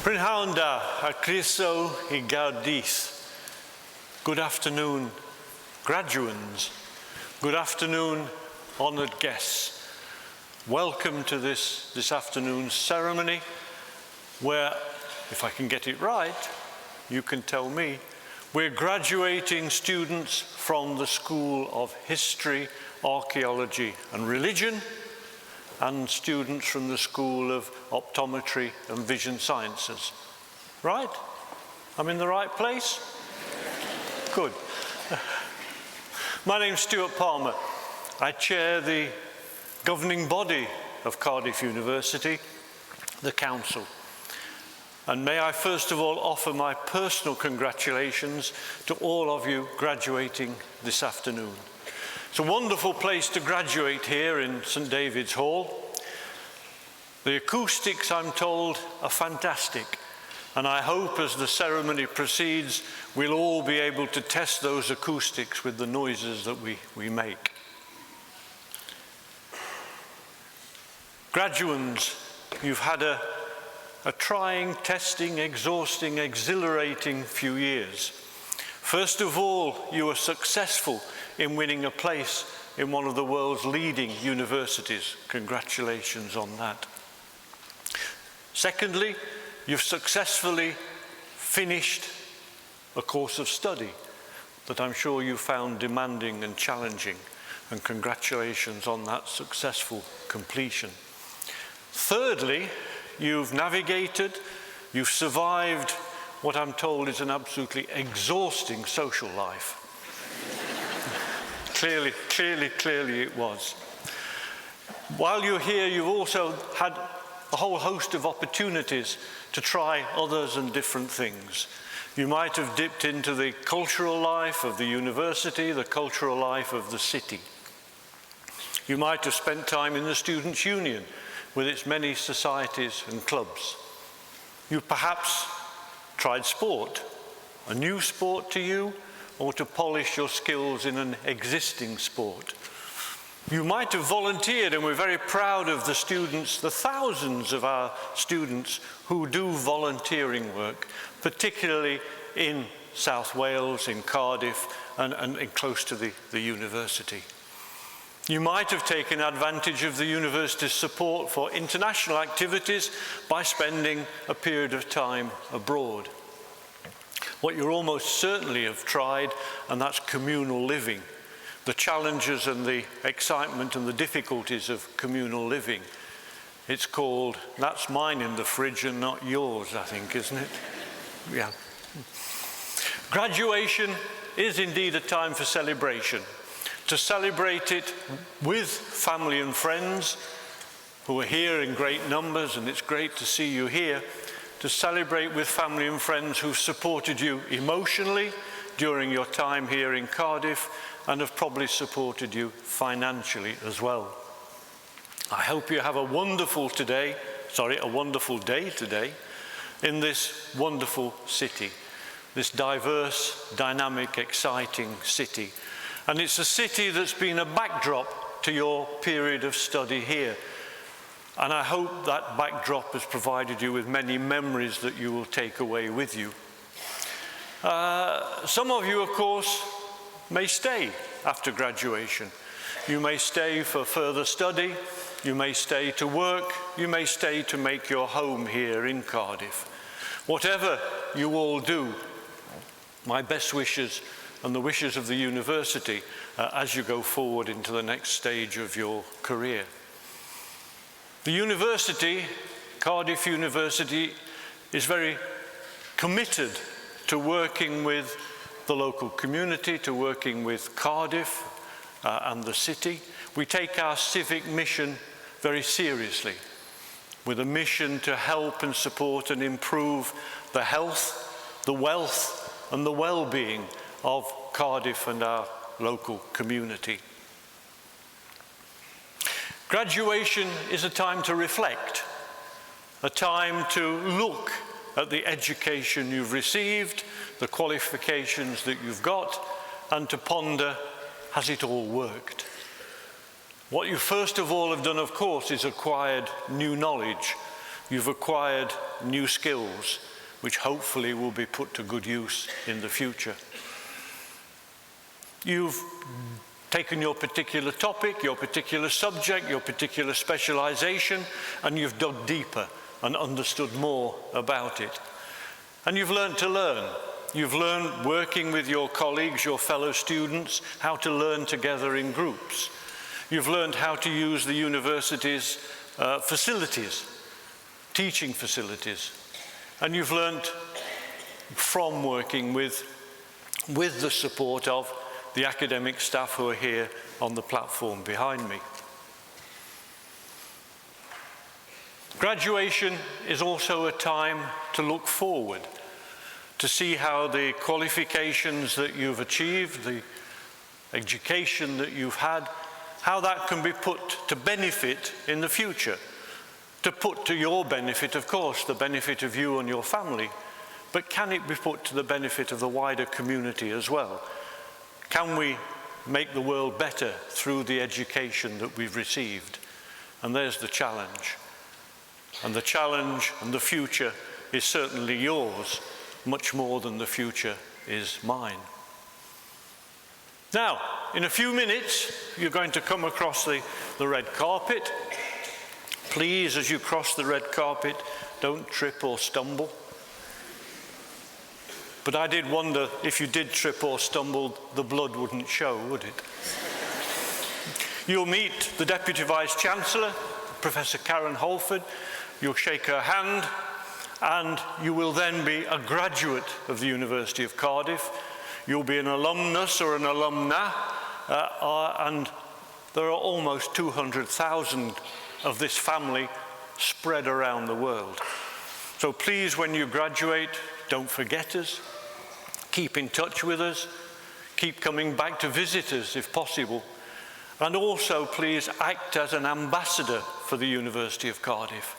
Prynhawn da, a croeso I Cardiff. Good afternoon, graduands. Good afternoon, honoured guests. Welcome to this afternoon's ceremony, where, if I can get it right, you can tell me, we're graduating students from the School of History, Archaeology and Religion, and students from the School of Optometry and Vision Sciences. Right? I'm in the right place? Good. My name's Stuart Palmer. I chair the governing body of Cardiff University, the Council. And may I first of all offer my personal congratulations to all of you graduating this afternoon. It's a wonderful place to graduate here in St David's Hall. The acoustics, I'm told, are fantastic, and I hope as the ceremony proceeds we'll all be able to test those acoustics with the noises that we make. Graduands, you've had a trying, testing, exhausting, exhilarating few years. First of all, you were successful in winning a place in one of the world's leading universities. Congratulations on that. Secondly, you've successfully finished a course of study that I'm sure you found demanding and challenging, and congratulations on that successful completion. Thirdly, you've navigated, you've survived what I'm told is an absolutely exhausting social life. Clearly it was. While you're here, you've also had a whole host of opportunities to try others and different things. You might have dipped into the cultural life of the university, the cultural life of the city. You might have spent time in the Students' Union with its many societies and clubs. You perhaps tried sport, a new sport to you, or to polish your skills in an existing sport. You might have volunteered, and we're very proud of the students, the thousands of our students who do volunteering work, particularly in South Wales, in Cardiff, and close to the university. You might have taken advantage of the university's support for international activities by spending a period of time abroad. What you almost certainly have tried, and that's communal living, the challenges and the excitement and the difficulties of communal living. It's called, that's mine in the fridge and not yours, I think, isn't it? Yeah. Graduation is indeed a time for celebration. To celebrate it with family and friends who are here in great numbers, and it's great to see you here, to celebrate with family and friends who've supported you emotionally during your time here in Cardiff and have probably supported you financially as well. I hope you have a wonderful day today in this wonderful city, this diverse, dynamic, exciting city. And it's a city that's been a backdrop to your period of study here. And I hope that backdrop has provided you with many memories that you will take away with you. Some of you, of course, may stay after graduation. You may stay for further study, you may stay to work, you may stay to make your home here in Cardiff. Whatever you all do, my best wishes and the wishes of the university as you go forward into the next stage of your career. The university, Cardiff University, is very committed to working with the local community, to working with Cardiff and the city. We take our civic mission very seriously, with a mission to help and support and improve the health, the wealth and the well-being of Cardiff and our local community. Graduation is a time to reflect, a time to look at the education you've received, the qualifications that you've got, and to ponder, has it all worked? What you first of all have done, of course, is acquired new knowledge, you've acquired new skills, which hopefully will be put to good use in the future. You've taken your particular topic, your particular subject, your particular specialization, and you've dug deeper and understood more about it. And you've learned to learn. You've learned working with your colleagues, your fellow students, how to learn together in groups. You've learned how to use the university's facilities, teaching facilities. And you've learned from working with the support of the academic staff who are here on the platform behind me. Graduation is also a time to look forward, to see how the qualifications that you've achieved, the education that you've had, how that can be put to benefit in the future. To put to your benefit, of course, the benefit of you and your family, but can it be put to the benefit of the wider community as well? Can we make the world better through the education that we've received? And there's the challenge. And the challenge and the future is certainly yours, much more than the future is mine. Now, in a few minutes, you're going to come across the red carpet. Please, as you cross the red carpet, don't trip or stumble. But I did wonder, if you did trip or stumble, the blood wouldn't show, would it? You'll meet the Deputy Vice-Chancellor, Professor Karen Holford. You'll shake her hand, and you will then be a graduate of the University of Cardiff. You'll be an alumnus or an alumna, and there are almost 200,000 of this family spread around the world. So please, when you graduate, don't forget us. Keep in touch with us. Keep coming back to visit us if possible. And also, please act as an ambassador for the University of Cardiff.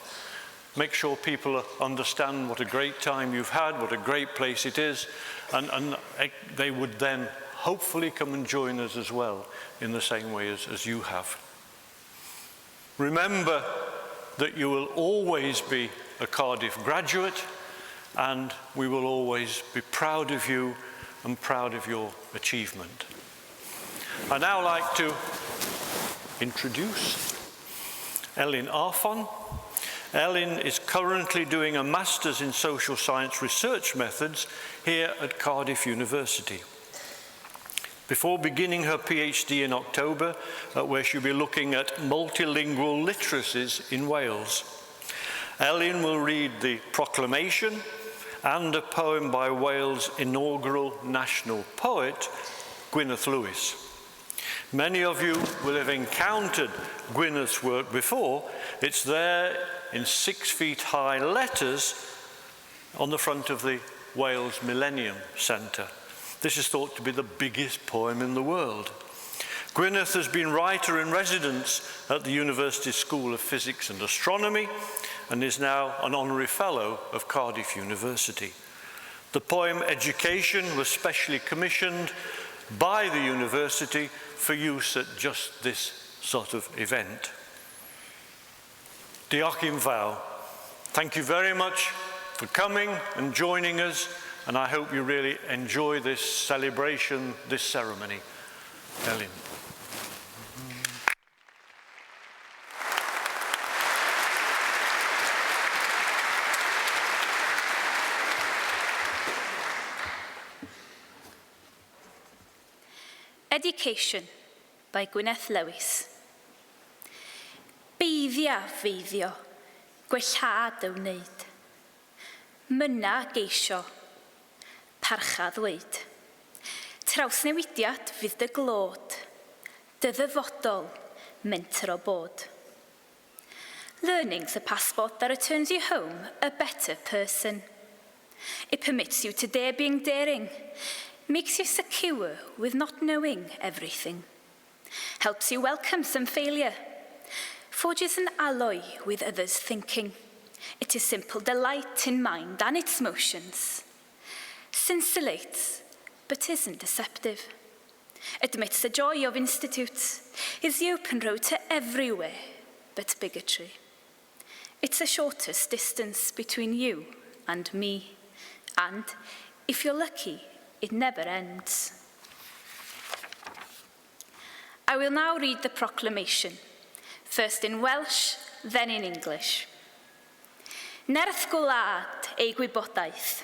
Make sure people understand what a great time you've had, what a great place it is, and they would then hopefully come and join us as well in the same way as you have. Remember that you will always be a Cardiff graduate, and we will always be proud of you and proud of your achievement. I'd now like to introduce Eleanor Phan. Ellen is currently doing a Master's in Social Science Research Methods here at Cardiff University. Before beginning her PhD in October, where she'll be looking at multilingual literacies in Wales. Ellen will read the proclamation and a poem by Wales' inaugural national poet, Gwyneth Lewis. Many of you will have encountered Gwyneth's work before. It's there in 6-feet-high letters on the front of the Wales Millennium Centre. This is thought to be the biggest poem in the world. Gwyneth has been writer-in-residence at the University School of Physics and Astronomy and is now an honorary fellow of Cardiff University. The poem Education was specially commissioned by the university for use at just this sort of event. Diolch yn fawr. Thank you very much for coming and joining us, and I hope you really enjoy this celebration, this ceremony. Ellen. Education by Gwyneth Lewis. Beiddia feiddio, gwellhad y wneud. Myna geisio, parcha ddweud. Trawsnewidiad fydd dy glod, dy ddyfodol, mentro bod. Learning's a passport that returns you home a better person. It permits you to dare being daring, makes you secure with not knowing everything, helps you welcome some failure, forges an alloy with others' thinking. It is simple delight in mind and its motions, scintillates but isn't deceptive, admits the joy of institutes, is the open road to everywhere but bigotry. It's the shortest distance between you and me, and if you're lucky, it never ends. I will now read the proclamation, first in Welsh, then in English. Nerth gwlad ei gwybodaeth.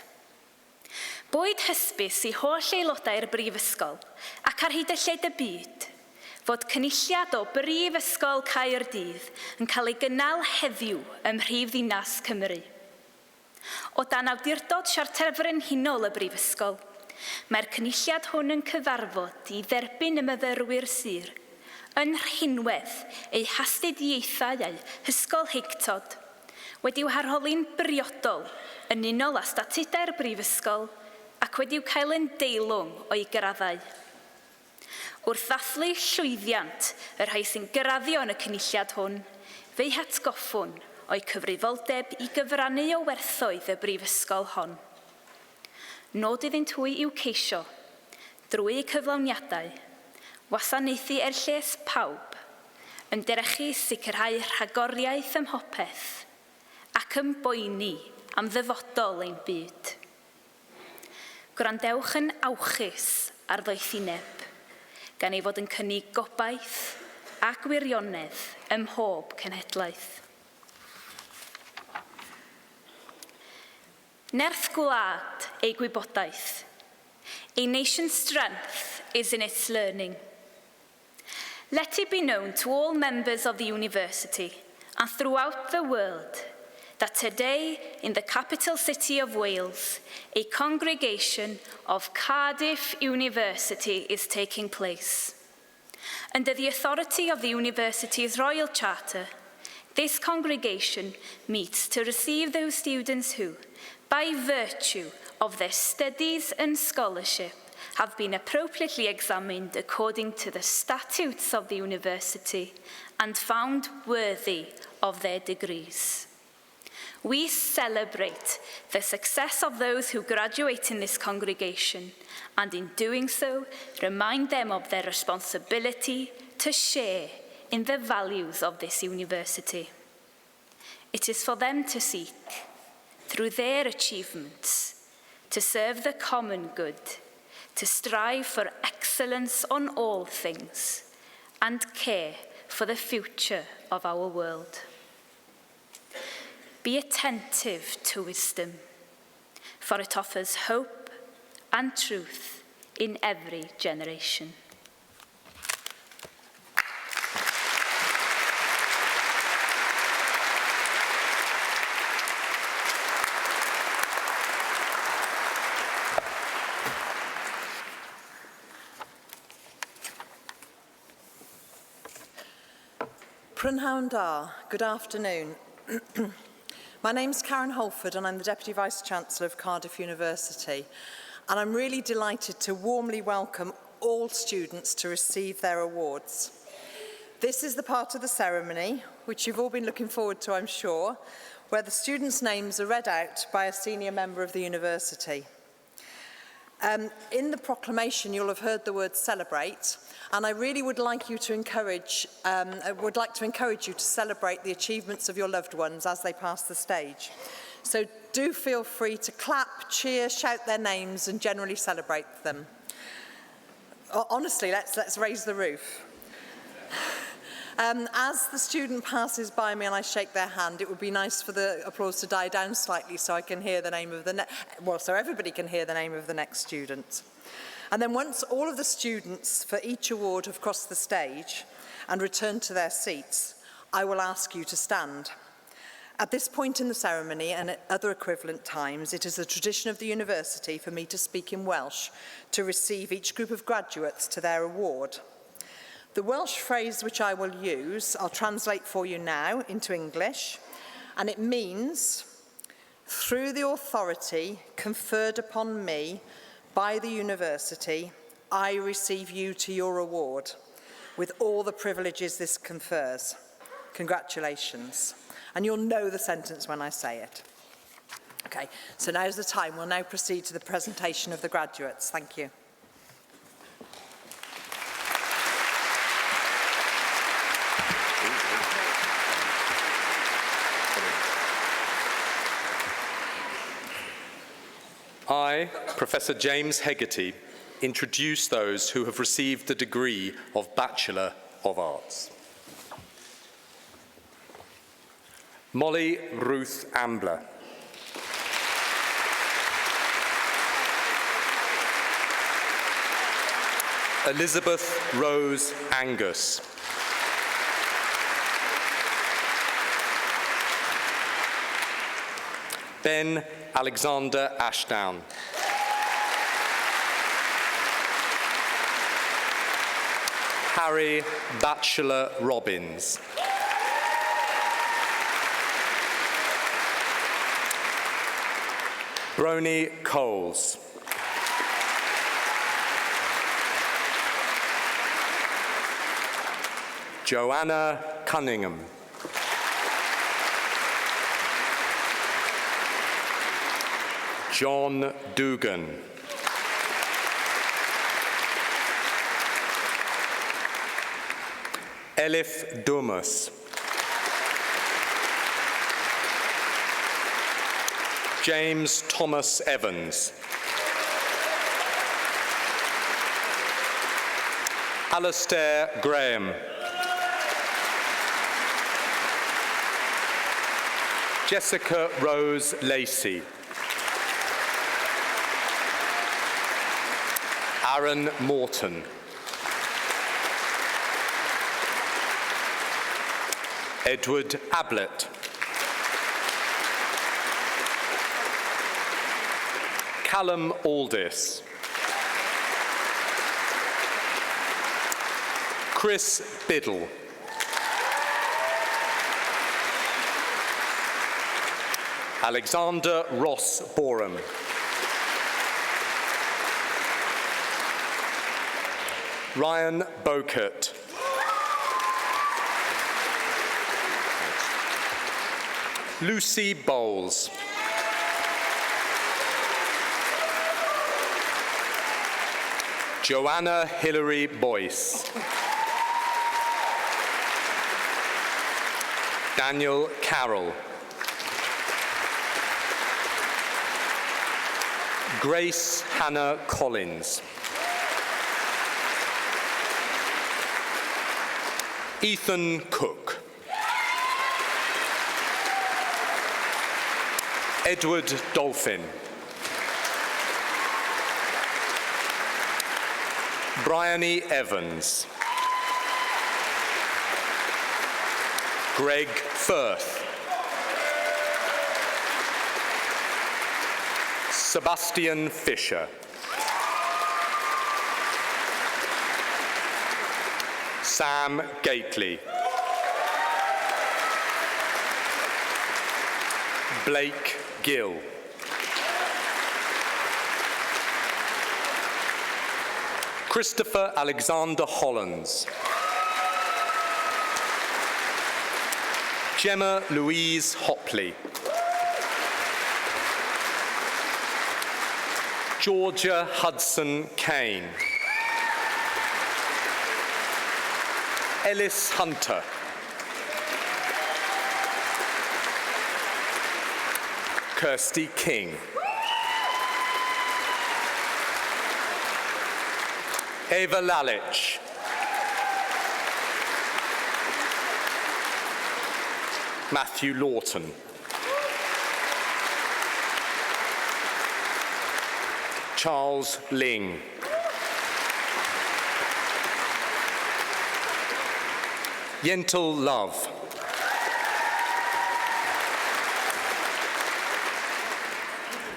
Bwyd hysbys i holl aelodau'r Brifysgol ac ar hyd y lled y byd fod cynulliad o Brifysgol Caerdydd yn cael ei gynnal heddiw ym Mhrifddinas Cymru. O dan awdurdod Siarter Frenhinol y Brifysgol, mae'r cynulliad hwn yn cyfarfod i dderbyn y myfyrwyr sir yn rhinwedd eu hastudiaethau hysgol heictod wedi'w harholi'n briodol yn unol â statudau'r Brifysgol ac wedi'w cael yn deilwng o'i graddau. Wrth ddathlu llwyddiant y rhai sy'n graddio yn y cynulliad hwn, fe'i hatgoffwn o'i cyfrifoldeb i gyfrannu o werthoedd y Brifysgol hon. Nod iddynt hwy i'w ceisio, drwy eu cyflawniadau, wasanaethu lles pawb, yn derychu sicrhau rhagoriaeth ym mhopeth, ac yn boeni am ddyfodol ein byd. Gwrandewch yn awchus ar ddoethineb, gan ei fod yn cynnig gobaith a gwirionedd ym mhob cenhedlaeth. Nerth gwlad ei gwybodaeth. A nation's strength is in its learning. Let it be known to all members of the university and throughout the world that today, in the capital city of Wales, a congregation of Cardiff University is taking place. Under the authority of the university's Royal Charter, this congregation meets to receive those students who, by virtue of their studies and scholarship, have been appropriately examined according to the statutes of the university and found worthy of their degrees. We celebrate the success of those who graduate in this congregation, and in doing so, remind them of their responsibility to share in the values of this university. It is for them to seek, through their achievements, to serve the common good, to strive for excellence on all things, and care for the future of our world. Be attentive to wisdom, for it offers hope and truth in every generation. Prynhawn da, good afternoon. My name's Karen Holford and I'm the Deputy Vice-Chancellor of Cardiff University, and I'm really delighted to warmly welcome all students to receive their awards. This is the part of the ceremony, which you've all been looking forward to, I'm sure, where the students' names are read out by a senior member of the university. In the proclamation, you'll have heard the word celebrate, and I really would like you to encourage you to celebrate the achievements of your loved ones as they pass the stage. So do feel free to clap, cheer, shout their names, and generally celebrate them. Honestly, let's raise the roof. As the student passes by me and I shake their hand, it would be nice for the applause to die down slightly so I can hear the name of so everybody can hear the name of the next student. And then once all of the students for each award have crossed the stage and returned to their seats, I will ask you to stand. At this point in the ceremony and at other equivalent times, it is the tradition of the university for me to speak in Welsh to receive each group of graduates to their award. The Welsh phrase which I will use, I'll translate for you now into English, and it means, through the authority conferred upon me by the university, I receive you to your award, with all the privileges this confers. Congratulations. And you'll know the sentence when I say it. Okay, so now's the time. We'll now proceed to the presentation of the graduates. Thank you. I, Professor James Hegarty, introduce those who have received the degree of Bachelor of Arts. Molly Ruth Ambler. Elizabeth Rose Angus. Ben Alexander Ashdown. Harry Batchelor Robbins. Bronnie Coles. Joanna Cunningham. John Dugan. Elif Dumas. James Thomas Evans. Alastair Graham. Jessica Rose Lacey. Aaron Morton. Edward Ablett. Callum Aldis. Chris Biddle. Alexander Ross Borum. Ryan Bokert. Lucy Bowles. Joanna Hilary Boyce. Daniel Carroll. Grace Hannah Collins. Ethan Cook. Edward Dolphin. Bryony Evans. Greg Firth. Sebastian Fisher. Sam Gately. Blake Gill. Christopher Alexander Hollands. Gemma Louise Hopley. Georgia Hudson Kane. Ellis Hunter. Kirsty King. Ava Lalich. Matthew Lawton. Charles Ling. Yentel Love.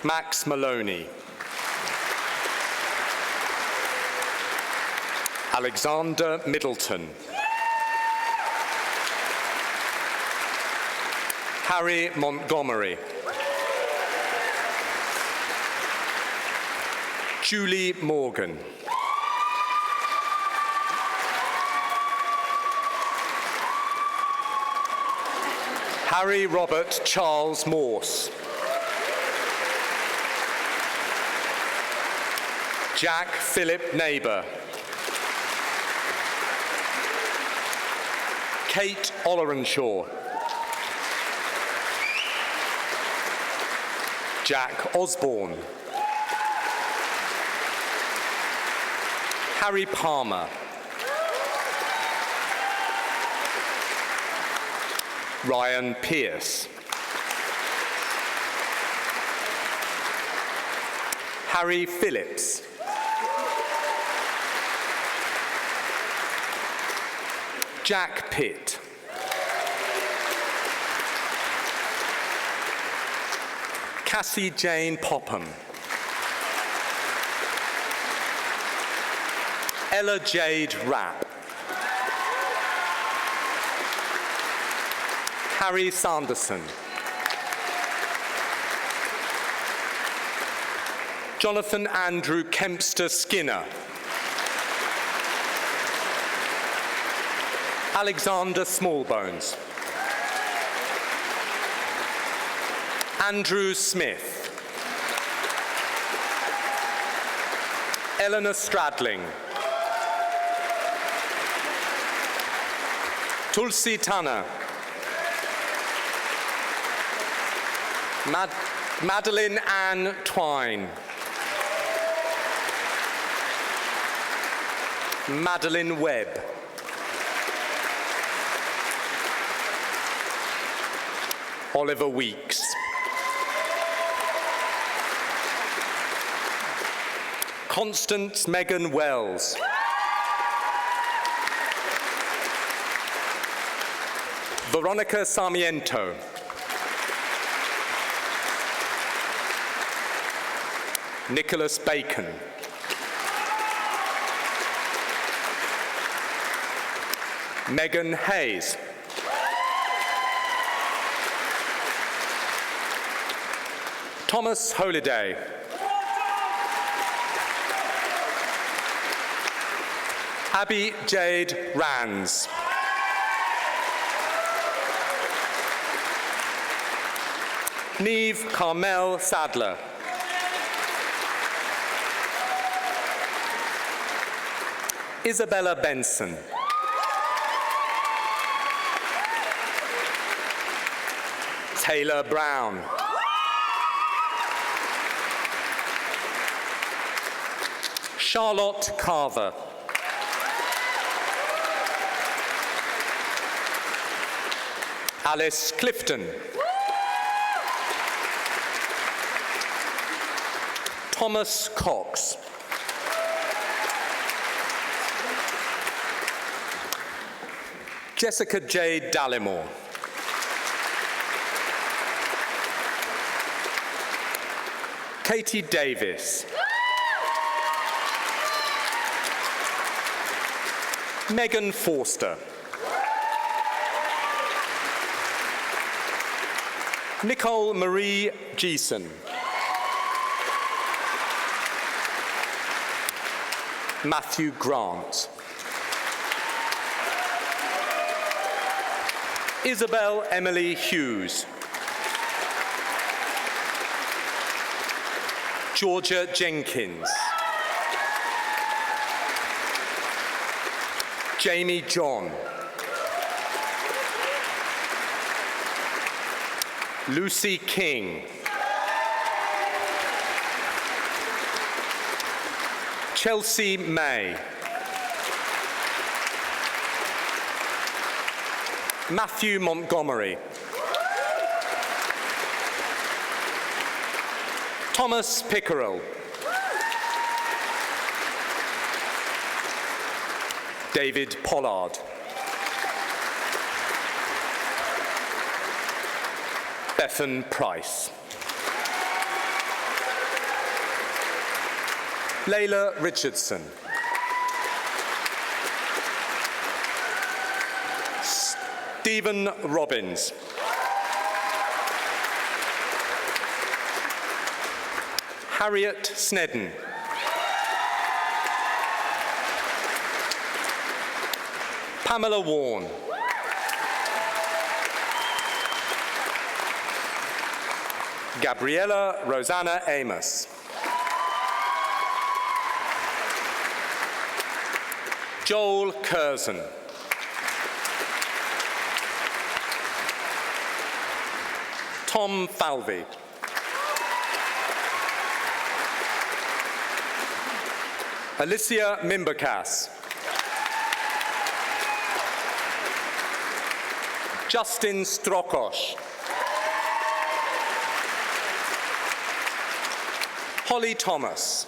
Max Maloney. Alexander Middleton. Harry Montgomery. Julie Morgan. Harry Robert Charles Morse. Jack Philip Neighbour. Kate Ollerenshaw. Jack Osborne. Harry Palmer. Ryan Pierce. Harry Phillips. Jack Pitt. Cassie Jane Popham. Ella Jade Rapp. Harry Sanderson. Jonathan Andrew Kempster Skinner. Alexander Smallbones. Andrew Smith. Eleanor Stradling. Tulsi Tanner. Madeline Ann Twine. Madeline Webb. Oliver Weeks. Constance Megan Wells. Veronica Sarmiento. Nicholas Bacon. Megan Hayes. Thomas Holiday. Abby Jade Rands. Neve Carmel Sadler. Isabella Benson. Taylor Brown. Charlotte Carver. Alice Clifton. Thomas Cox. Jessica J. Dallimore. Katie Davis. Megan Forster. Nicole Marie Geeson. Matthew Grant. Isabel Emily Hughes. Georgia Jenkins. Jamie John. Lucy King. Chelsea May. Matthew Montgomery. Thomas Pickerel. David Pollard. Bethan Price. Layla Richardson. Stephen Robbins. Harriet Snedden. Pamela Warren. Gabriella Rosanna Amos. Joel Curzon. Tom Falvey. Alicia Mimberkas. Justin Strokosz. Holly Thomas.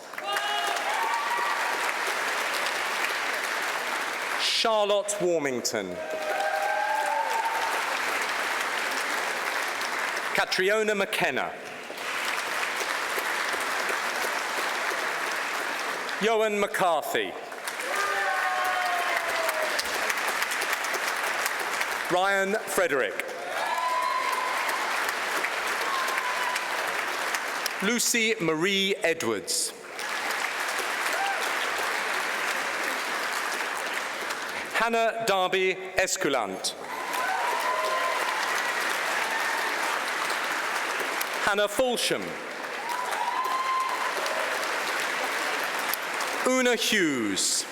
Charlotte Warmington. Catriona McKenna. Johan McCarthy. Ryan Frederick. Lucy Marie Edwards. Hannah Darby Esculant. Hannah Fulsham. Una Hughes.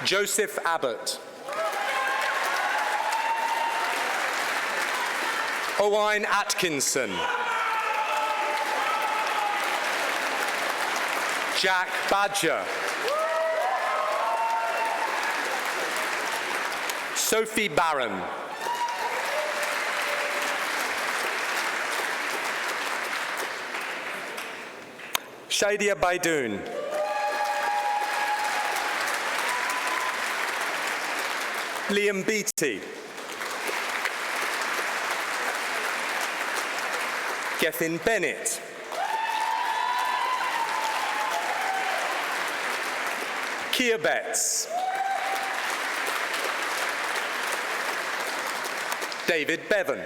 Joseph Abbott. Owain Atkinson. Jack Badger. Sophie Barron. Shadia Baidoon. Liam Beattie. Gethin Bennett. Kia Betts. David Bevan.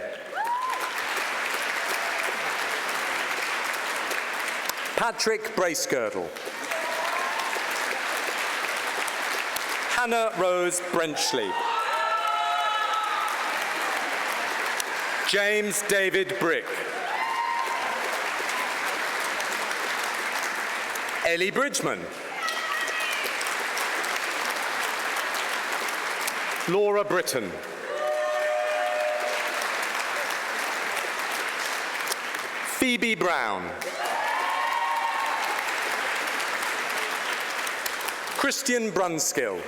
Patrick Bracegirdle. Hannah Rose Brenchley. James David Brick. Ellie Bridgman. Laura Britton. Phoebe Brown. Christian Brunskill.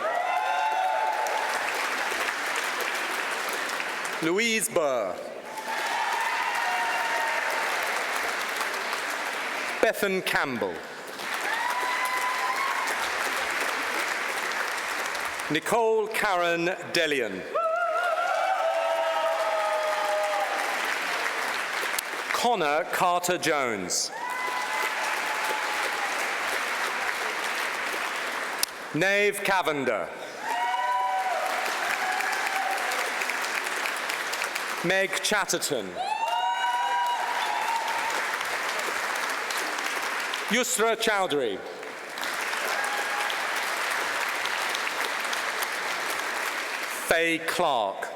Louise Burr. Bethan Campbell. Nicole Karen Delian. Connor Carter Jones. Nave Cavender. Meg Chatterton. Yusra Chowdhury. Faye Clark.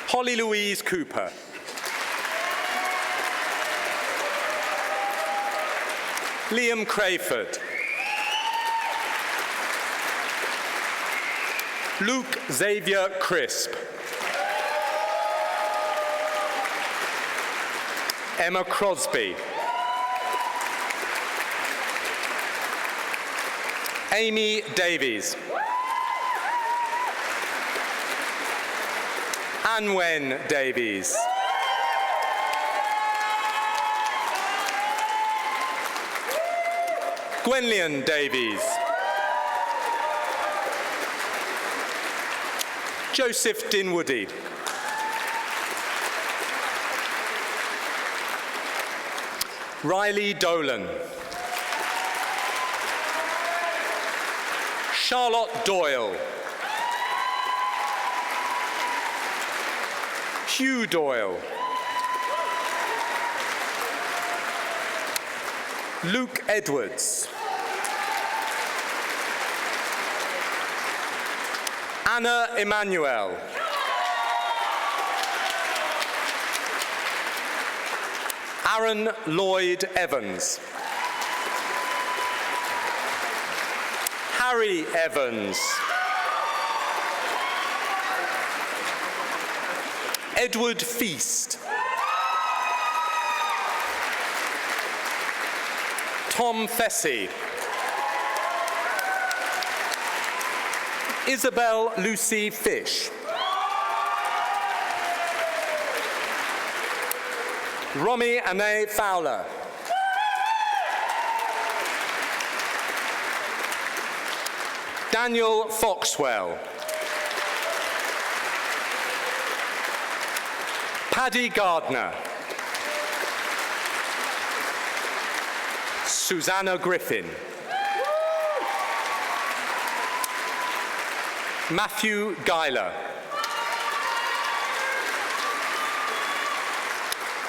Holly Louise Cooper. Liam Crayford. Luke Xavier Crisp. Emma Crosby. Amy Davies. Anwen Davies. Gwenllian Davies. Joseph Dinwoody. Riley Dolan. Charlotte Doyle. Hugh Doyle. Luke Edwards. Anna Emanuel. Aaron Lloyd Evans. Harry Evans. Edward Feast. Tom Fessy. Isabel Lucy Fish. Romy Ane Fowler. Daniel Foxwell. Paddy Gardner. Susanna Griffin. Matthew Geiler.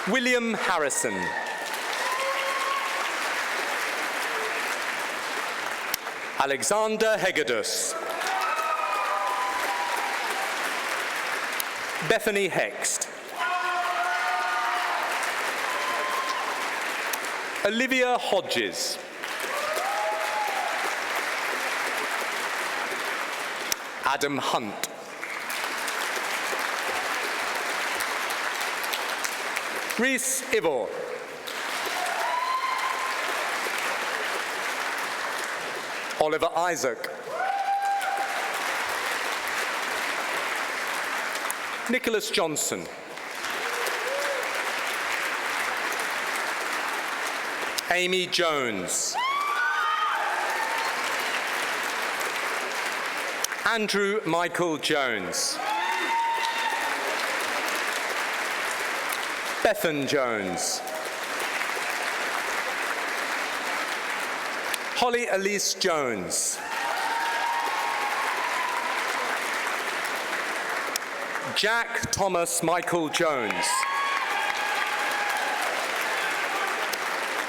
William Harrison. Alexander Hegedus. Bethany Hext. Olivia Hodges. Adam Hunt. Rhys Ivor. Oliver Isaac. Nicholas Johnson. Amy Jones. Andrew Michael Jones. Bethan Jones. Holly Elise Jones. Jack Thomas Michael Jones.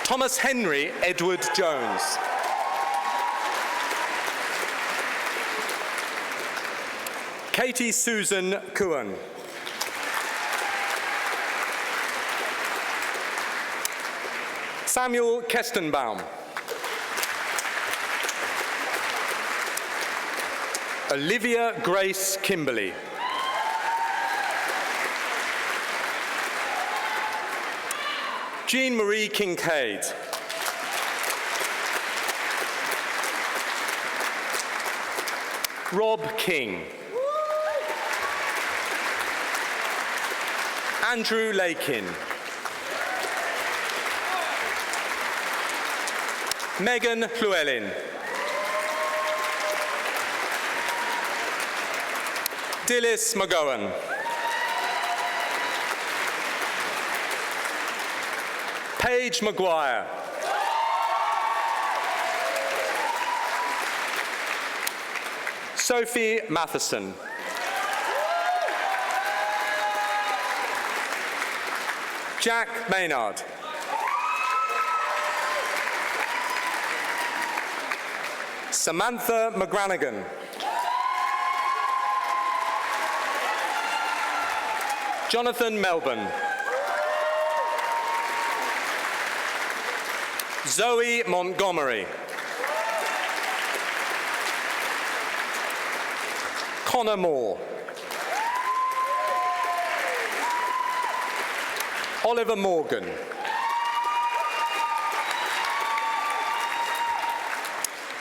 Thomas Henry Edward Jones. Katie Susan Kuhn. Samuel Kestenbaum. Olivia Grace Kimberley. Jean-Marie Kincaid. Rob King. Andrew Lakin. Megan Llewellyn. Dilys McGowan. Paige Maguire. Sophie Matheson. Jack Maynard. Samantha McGranagan. Jonathan Melbourne. Zoe Montgomery. Connor Moore. Oliver Morgan.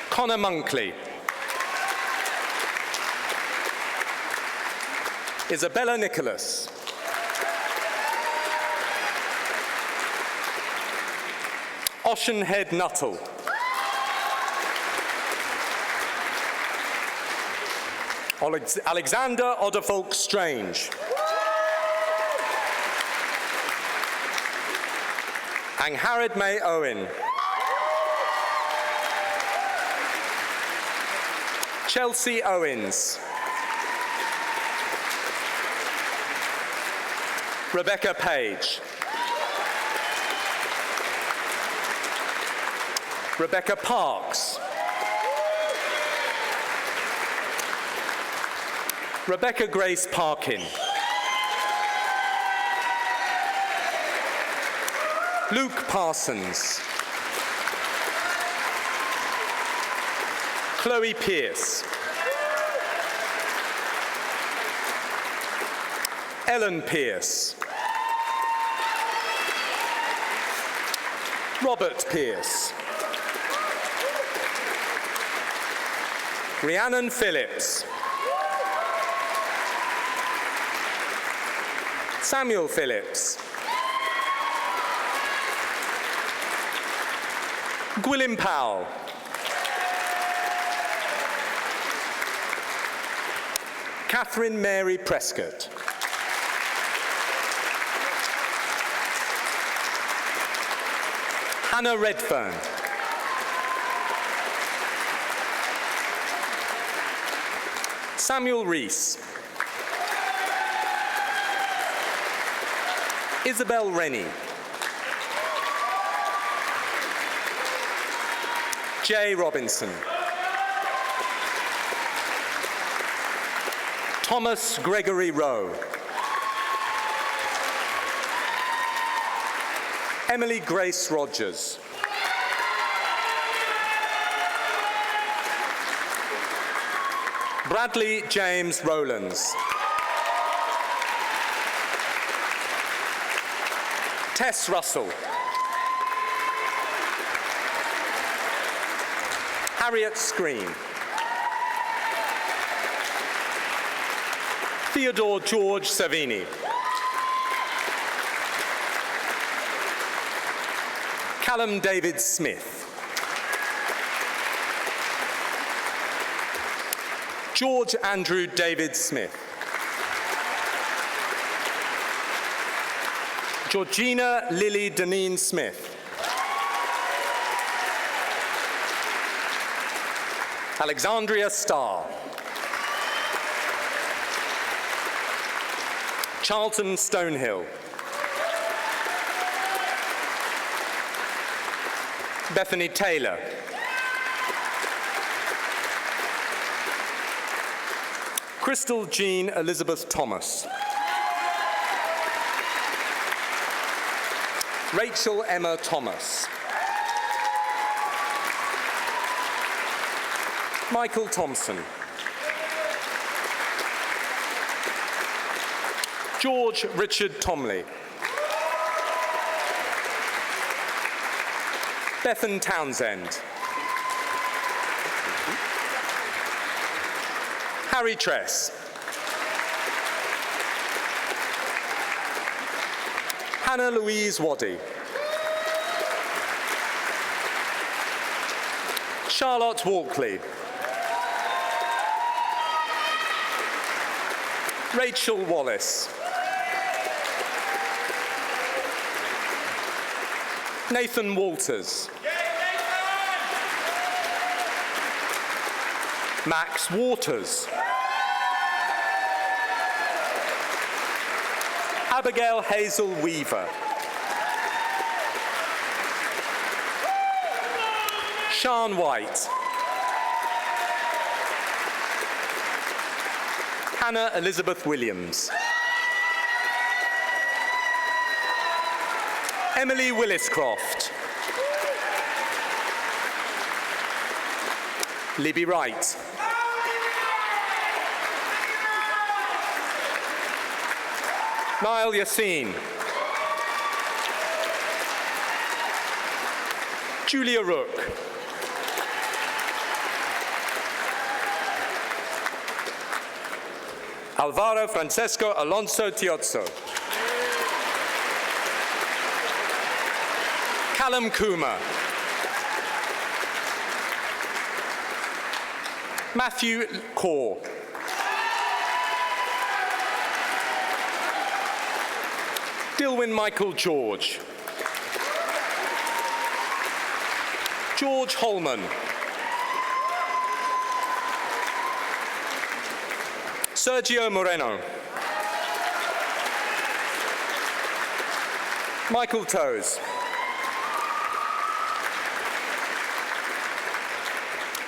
Connor Monkley. Isabella Nicholas. Oshenhead Nuttall. Alexander Odderfolk Strange. Angharad May Owen. Chelsea Owens. Rebecca Page. Rebecca Parks. Rebecca Grace Parkin. Luke Parsons. Chloe Pierce. Ellen Pierce. Robert Pierce. Rhiannon Phillips. Samuel Phillips. Gwilym Powell. Catherine Mary Prescott. Hannah Redfern. Samuel Rees. Isabel Rennie. Jay Robinson. Thomas Gregory Rowe. Emily Grace Rogers. Bradley James Rowlands. Tess Russell. Harriet Screen. Theodore George Savini. Callum David Smith. George Andrew David Smith. Georgina Lily Deneen Smith. Alexandria Starr. Charlton Stonehill. Bethany Taylor. Crystal Jean Elizabeth Thomas. Rachel Emma Thomas. Michael Thompson. George Richard Tomley. Bethan Townsend. Harry Tress. Hannah Louise Waddy. Charlotte Walkley. Rachel Wallace. Nathan Walters. Max Waters. Abigail Hazel Weaver. Sian White. Hannah Elizabeth Williams. Emily Williscroft. Libby Wright. Niall Yassine. Julia Rook. Alvaro Francesco Alonso Tiozzo. Callum Coomer. Matthew Kaur. Dilwyn Michael George. George Holman. Sergio Moreno. Michael Toes.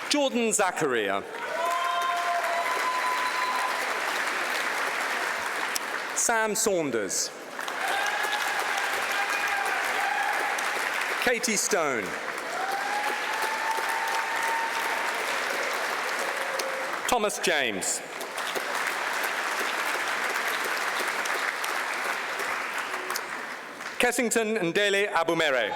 Jordan Zakaria. Sam Saunders. Katie Stone. Thomas James. Kessington Ndele Abumere.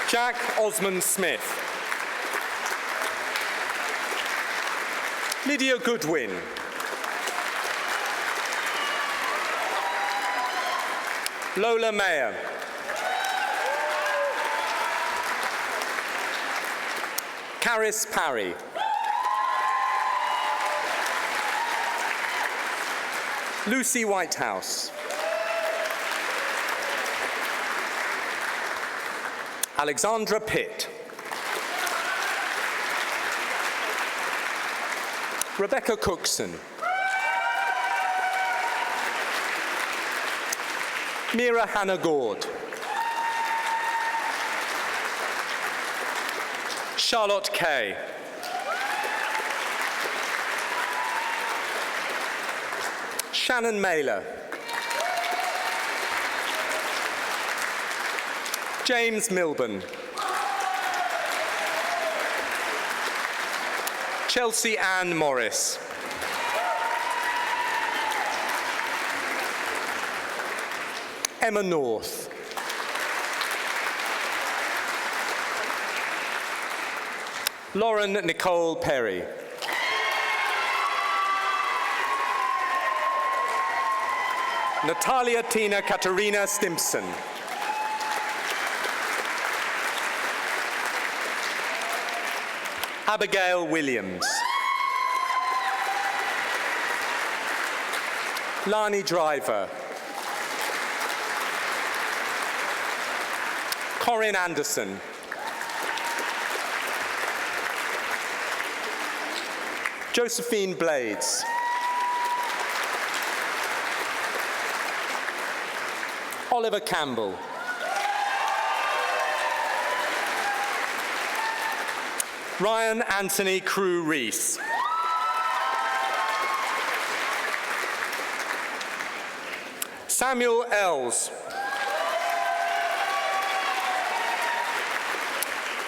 Jack Osmond Smith. Lydia Goodwin. Lola Mayer. Caris Parry. Lucy Whitehouse. Alexandra Pitt. Rebecca Cookson. Mira Hannah Gord. Charlotte Kay. Shannon Mailer. James Milburn. Chelsea Ann Morris. Emma North. Lauren Nicole Perry. Natalia Tina Katarina Stimpson. Abigail Williams. Lani Driver. Corinne Anderson. Josephine Blades. Oliver Campbell. Ryan Anthony Crew Rees. Samuel Ells.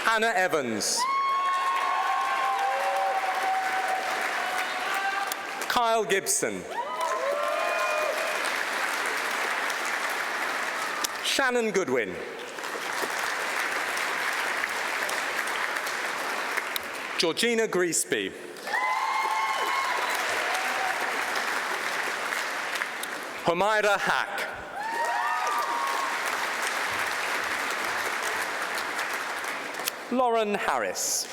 Anna Evans. Kyle Gibson. Shannon Goodwin. Georgina Griesby. Humaira Hack. Lauren Harris.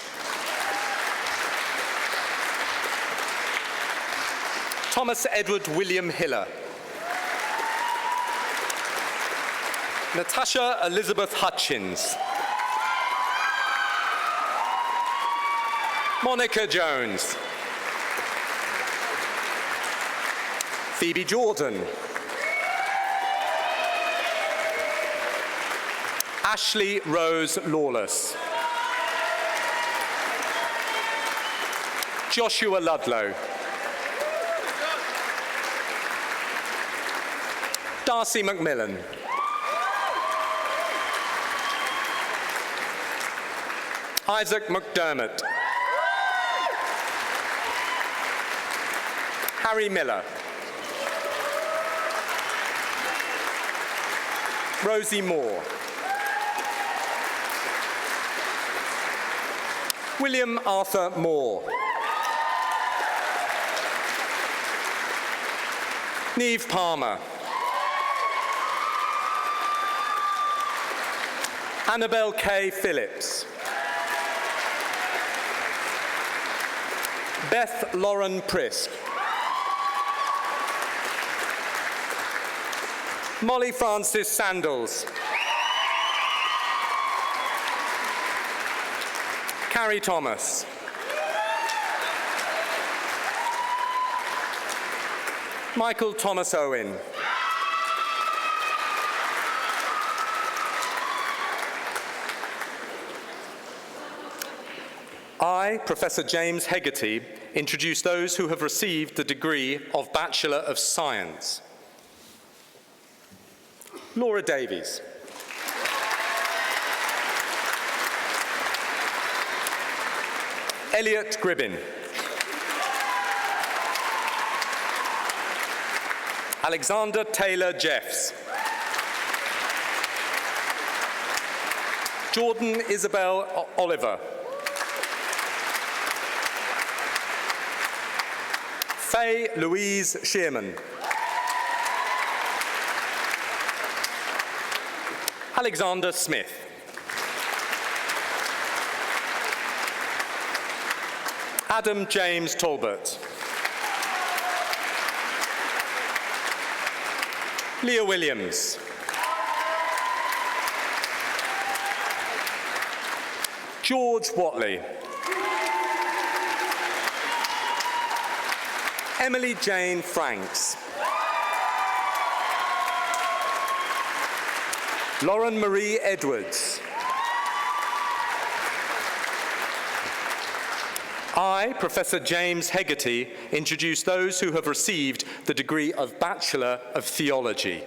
Thomas Edward William Hiller. Natasha Elizabeth Hutchins. Monica Jones. Phoebe Jordan. Ashley Rose Lawless. Joshua Ludlow. Darcy McMillan. Isaac McDermott. Harry Miller. Rosie Moore. William Arthur Moore. Neve Palmer. Annabelle K. Phillips. Beth Lauren Prisk. Molly Francis Sandals. Carrie Thomas. Michael Thomas Owen. I, Professor James Hegarty, introduce those who have received the degree of Bachelor of Science. Laura Davies. Elliot Gribbin. Alexander Taylor Jeffs. Jordan Isabel Oliver. Faye Louise Shearman. Alexander Smith. Adam James Talbot. Leah Williams. George Watley. Emily Jane Franks. Lauren Marie Edwards. I, Professor James Hegarty, introduce those who have received the degree of Bachelor of Theology.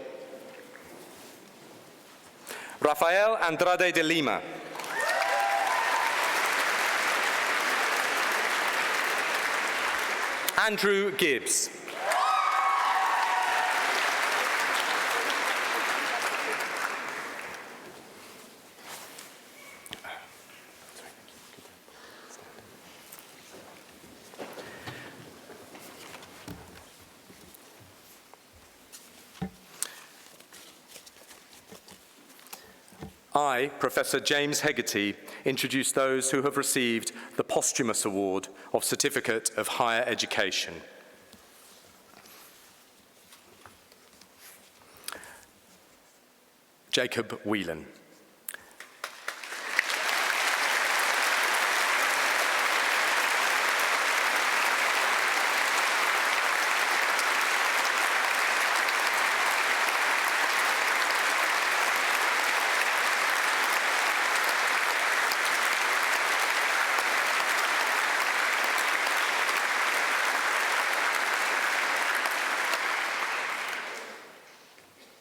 Rafael Andrade de Lima. Andrew Gibbs. I, Professor James Hegarty, introduce those who have received the posthumous award of Certificate of Higher Education. Jacob Whelan.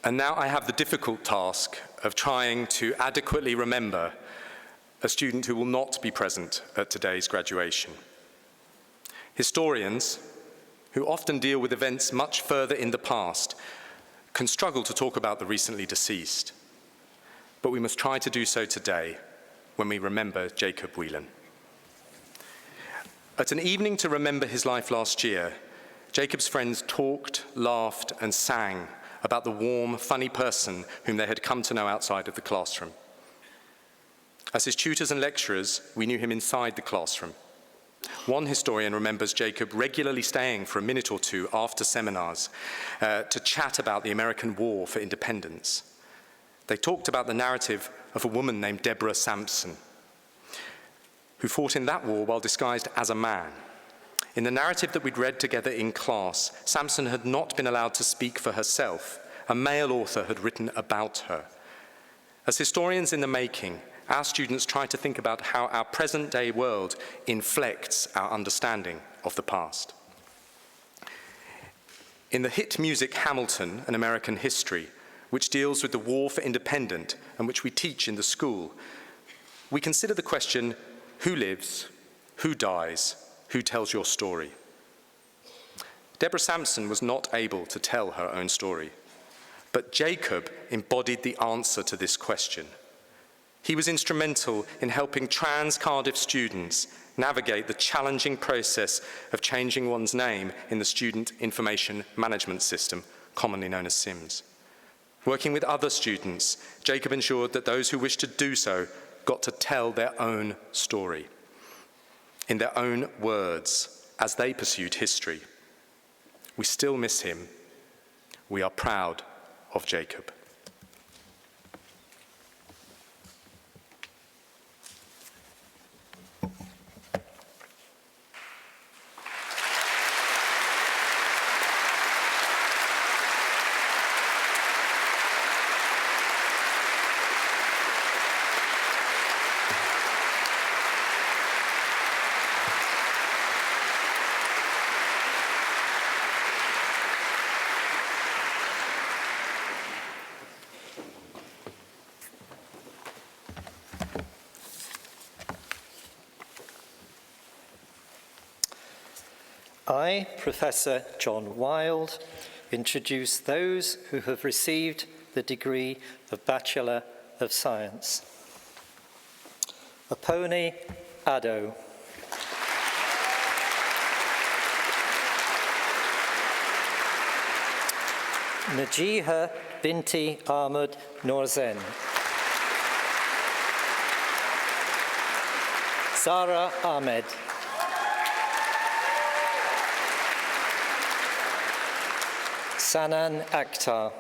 And now I have the difficult task of trying to adequately remember a student who will not be present at today's graduation. Historians, who often deal with events much further in the past, can struggle to talk about the recently deceased. But we must try to do so today when we remember Jacob Whelan. At an evening to remember his life last year, Jacob's friends talked, laughed, and sang about the warm, funny person whom they had come to know outside of the classroom. As his tutors and lecturers, we knew him inside the classroom. One historian remembers Jacob regularly staying for a minute or two after seminars to chat about the American War for Independence. They talked about the narrative of a woman named Deborah Sampson, who fought in that war while disguised as a man. In the narrative that we'd read together in class, Sampson had not been allowed to speak for herself. A male author had written about her. As historians in the making, our students try to think about how our present-day world inflects our understanding of the past. In the hit music Hamilton, An American History, which deals with the war for independence and which we teach in the school, we consider the question, who lives, who dies, who tells your story? Deborah Sampson was not able to tell her own story, but Jacob embodied the answer to this question. He was instrumental in helping trans Cardiff students navigate the challenging process of changing one's name in the Student Information Management System, commonly known as SIMS. Working with other students, Jacob ensured that those who wished to do so got to tell their own story in their own words as they pursued history. We still miss him. We are proud of Jacob. I, Professor John Wilde, introduce those who have received the degree of Bachelor of Science. Aponi Addo. Najiha Binti Ahmed Norzen. Zara Ahmed. Sanan Akhtar.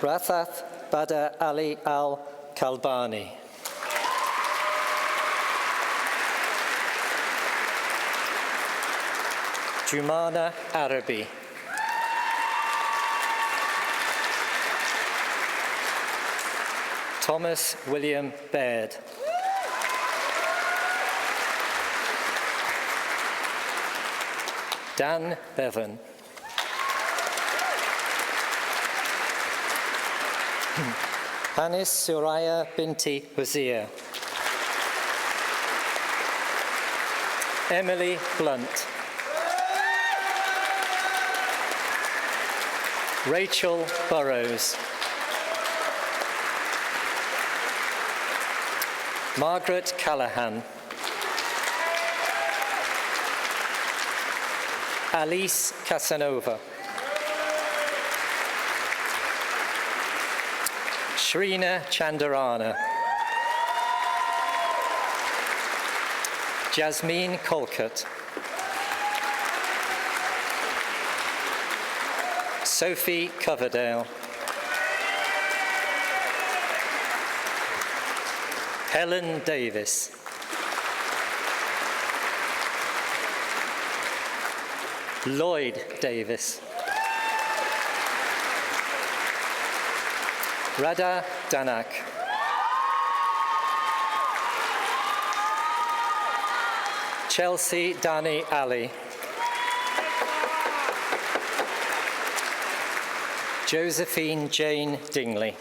Rathath Bada Ali Al-Kalbani. Jumana Arabi. Thomas William Baird. Dan Bevan. Hanis Suraya Binti Wazir. Emily Blunt. Rachel Burrows. Margaret Callahan. Alice Casanova. Shrina Chandarana. Jasmine Colcott. Sophie Coverdale. Helen Davis. Lloyd Davis. Radha Danak. Chelsea Dani Ali. Josephine Jane Dingley.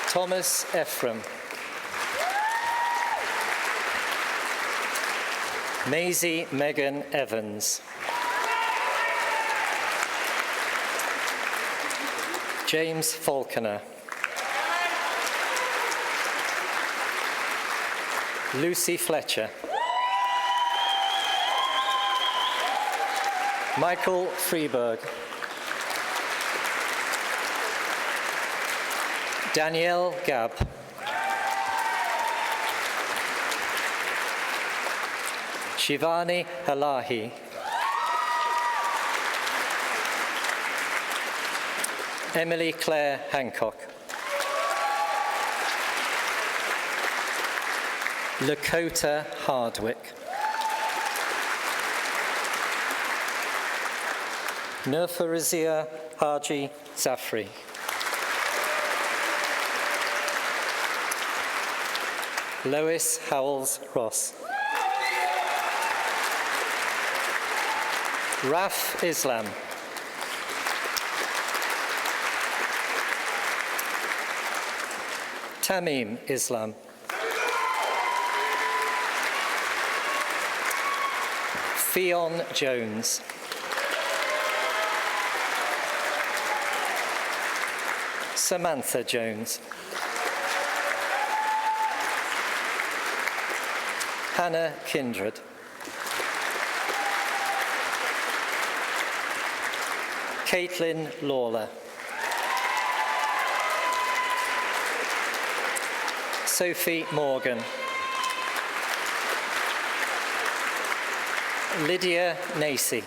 Thomas Ephraim. Maisie Megan Evans. James Falconer. Lucy Fletcher. Michael Freeberg. Danielle Gabb. Shivani Halahi. Emily Claire Hancock. Lakota Hardwick. Nurfarizia Haji Zafri. Lois Howells Ross. Raf Islam. Tamim Islam. Fionn Jones. Samantha Jones. Hannah Kindred. Caitlin Lawler. Sophie Morgan. Lydia Nacy.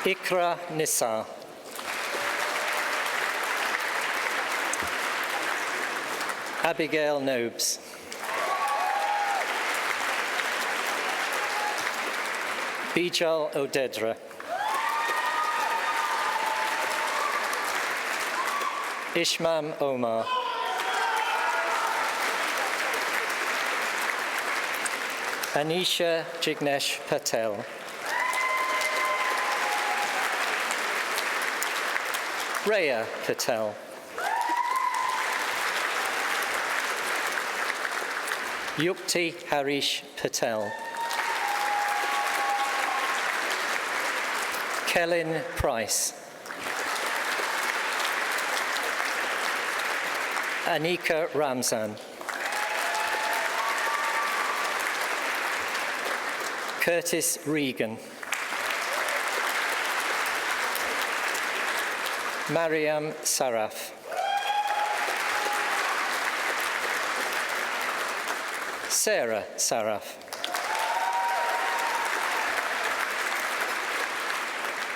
Ikra Nissa. Abigail Nobes. Bijal Odedra. Ishmam Omar. Anisha Jignesh Patel. Rhea Patel. Yukti Harish Patel. Kellyn Price. Anika Ramzan. Curtis Regan. Mariam Saraf. Sarah Saraf.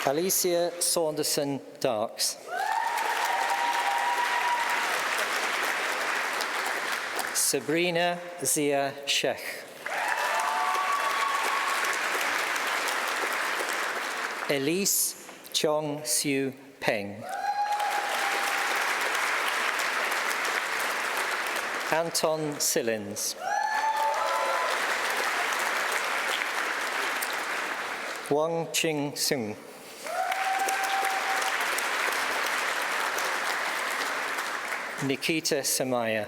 Alicia Saunderson Darks. Sabrina Zia Sheikh. Elise Chong Siu Peng. Anton Sillins. Wang Ching Sung. Nikita Samaya.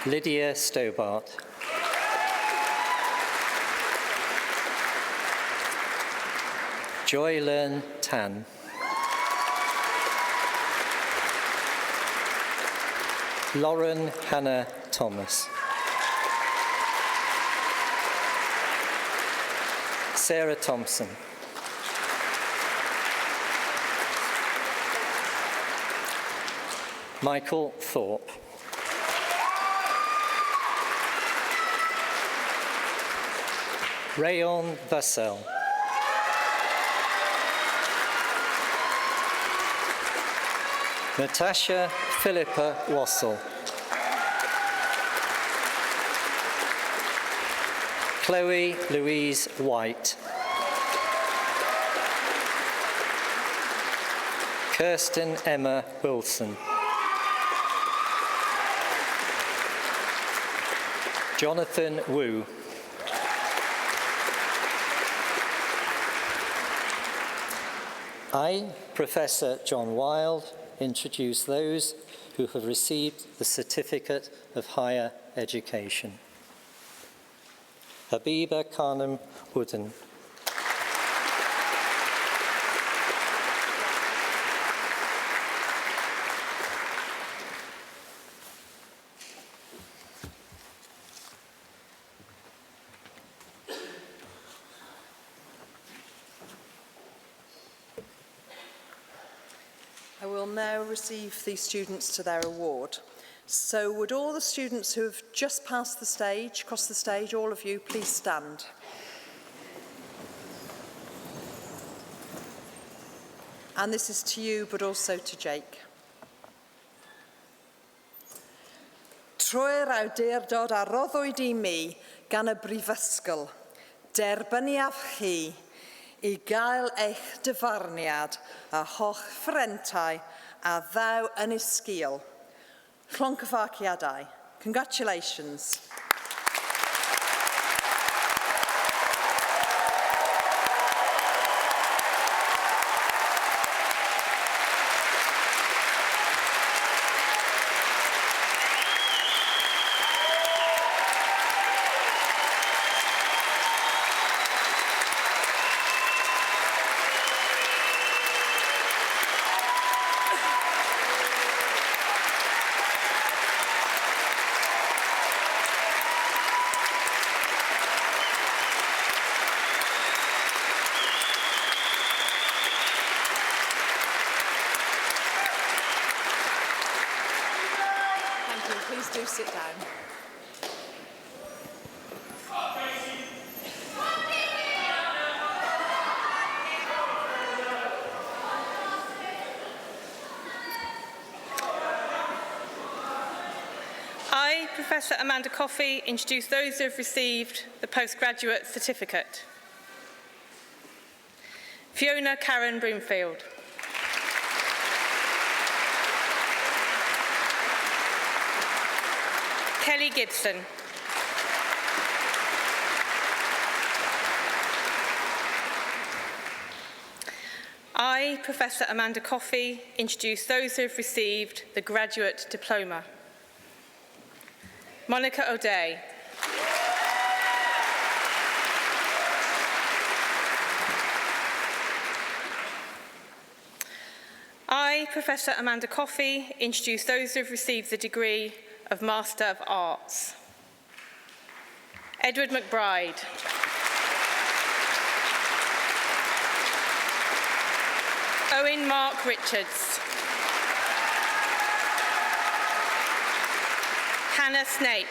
Lydia Stobart. Joy Learn Tan. Lauren Hannah Thomas. Sarah Thompson. Michael Thorpe. Rayon Vassell. Natasha Philippa Wassell. Chloe Louise White. Kirsten Emma Wilson. Jonathan Wu. I, Professor John Wilde, introduce those who have received the Certificate of Higher Education. Habiba Khanum Wooden. I will now receive the students to their award. So would all the students who have just passed the stage, crossed the stage, all of you, please stand. And this is to you, but also to Jake. Trwy'r awdurdod a roddwyd I mi gan y brifysgol, derbyniaf chi I gael eich dyfarniad a holl ffrentau a ddaw yn isgil. Llongyfarchiadau. Congratulations. Please do sit down. I, Professor Amanda Coffey, introduce those who have received the postgraduate certificate. Fiona Karen Broomfield. Kelly Gibson. I, Professor Amanda Coffey, introduce those who have received the graduate diploma. Monica O'Day. I, Professor Amanda Coffey, introduce those who have received the degree of Master of Arts. Edward McBride. Owen Mark Richards. Hannah Snape.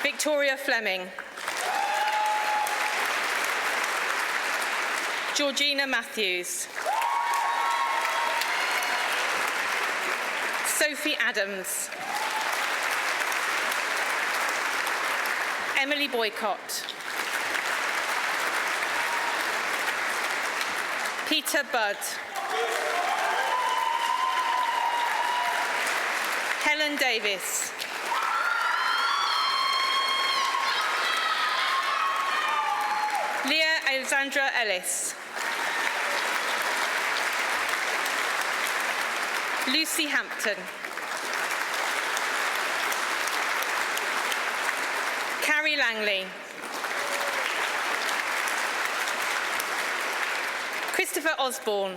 Victoria Fleming. Georgina Matthews. Sophie Adams. Emily Boycott. Peter Budd. Helen Davis. Leah Alexandra Ellis. Lucy Hampton. Carrie Langley. Christopher Osborne.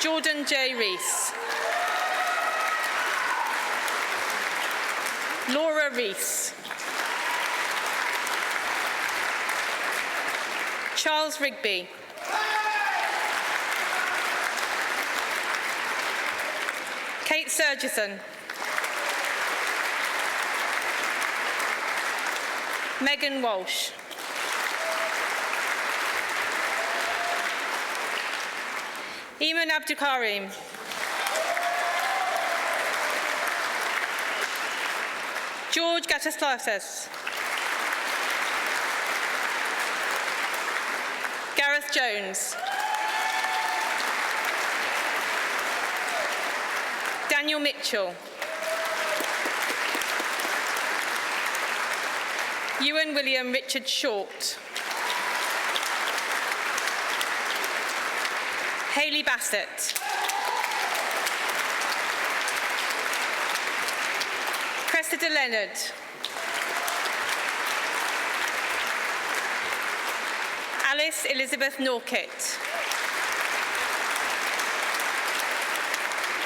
Jordan J. Rees. Laura Rees. Charles Rigby. Kate Surgeson. Megan Walsh. Iman Abdukarim. George Gataslauskas. Gareth Jones. Daniel Mitchell. Ewan William Richard Short. Hayley Bassett. Cressida Leonard. Alice Elizabeth Norkett.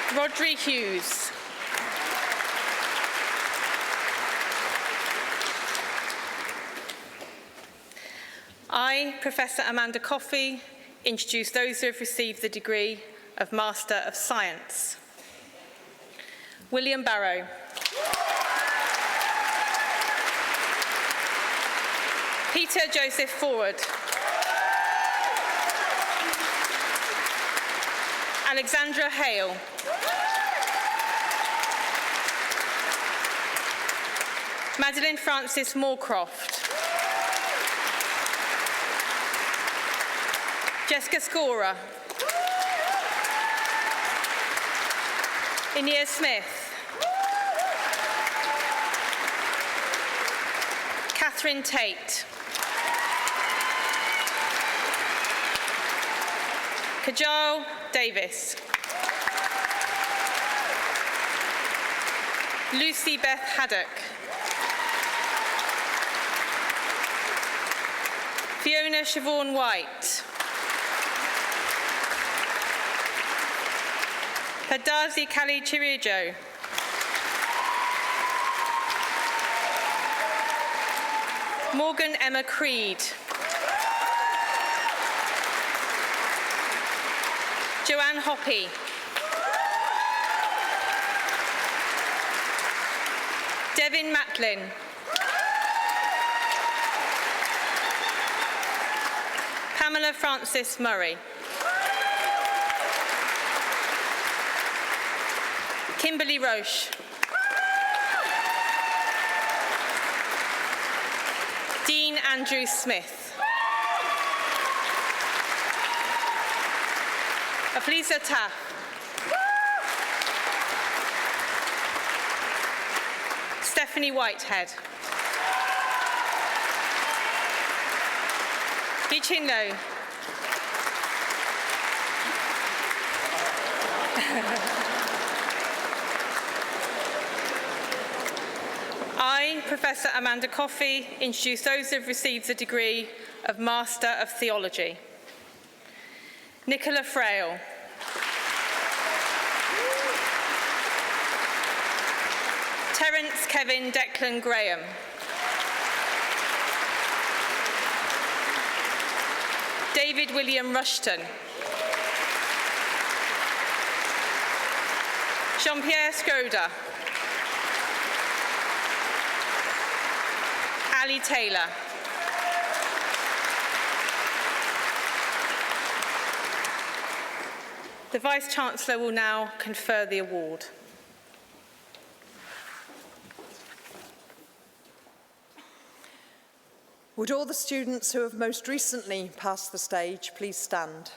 Rodri Hughes. I, Professor Amanda Coffey, introduce those who have received the degree of Master of Science. William Barrow. Peter Joseph Forward. Alexandra Hale. Madeline Francis Moorcroft. Jessica Scorer. Inia Smith. Catherine Tate. Kajal Davis. Lucy Beth Haddock. Fiona Siobhan White. Hadazi Kali Chirijo. Morgan Emma Creed. Joanne Hoppy. Devin Matlin. Pamela Francis Murray. Kimberly Roche. Dean Andrew Smith. Aflisa Taff. Stephanie Whitehead. Dichinlo. I, Professor Amanda Coffey, introduce those who have received the degree of Master of Theology. Nicola Frail. Terence Kevin Declan Graham. David William Rushton. Jean-Pierre Schroeder. Ali Taylor. The Vice-Chancellor will now confer the award. Would all the students who have most recently passed the stage please stand?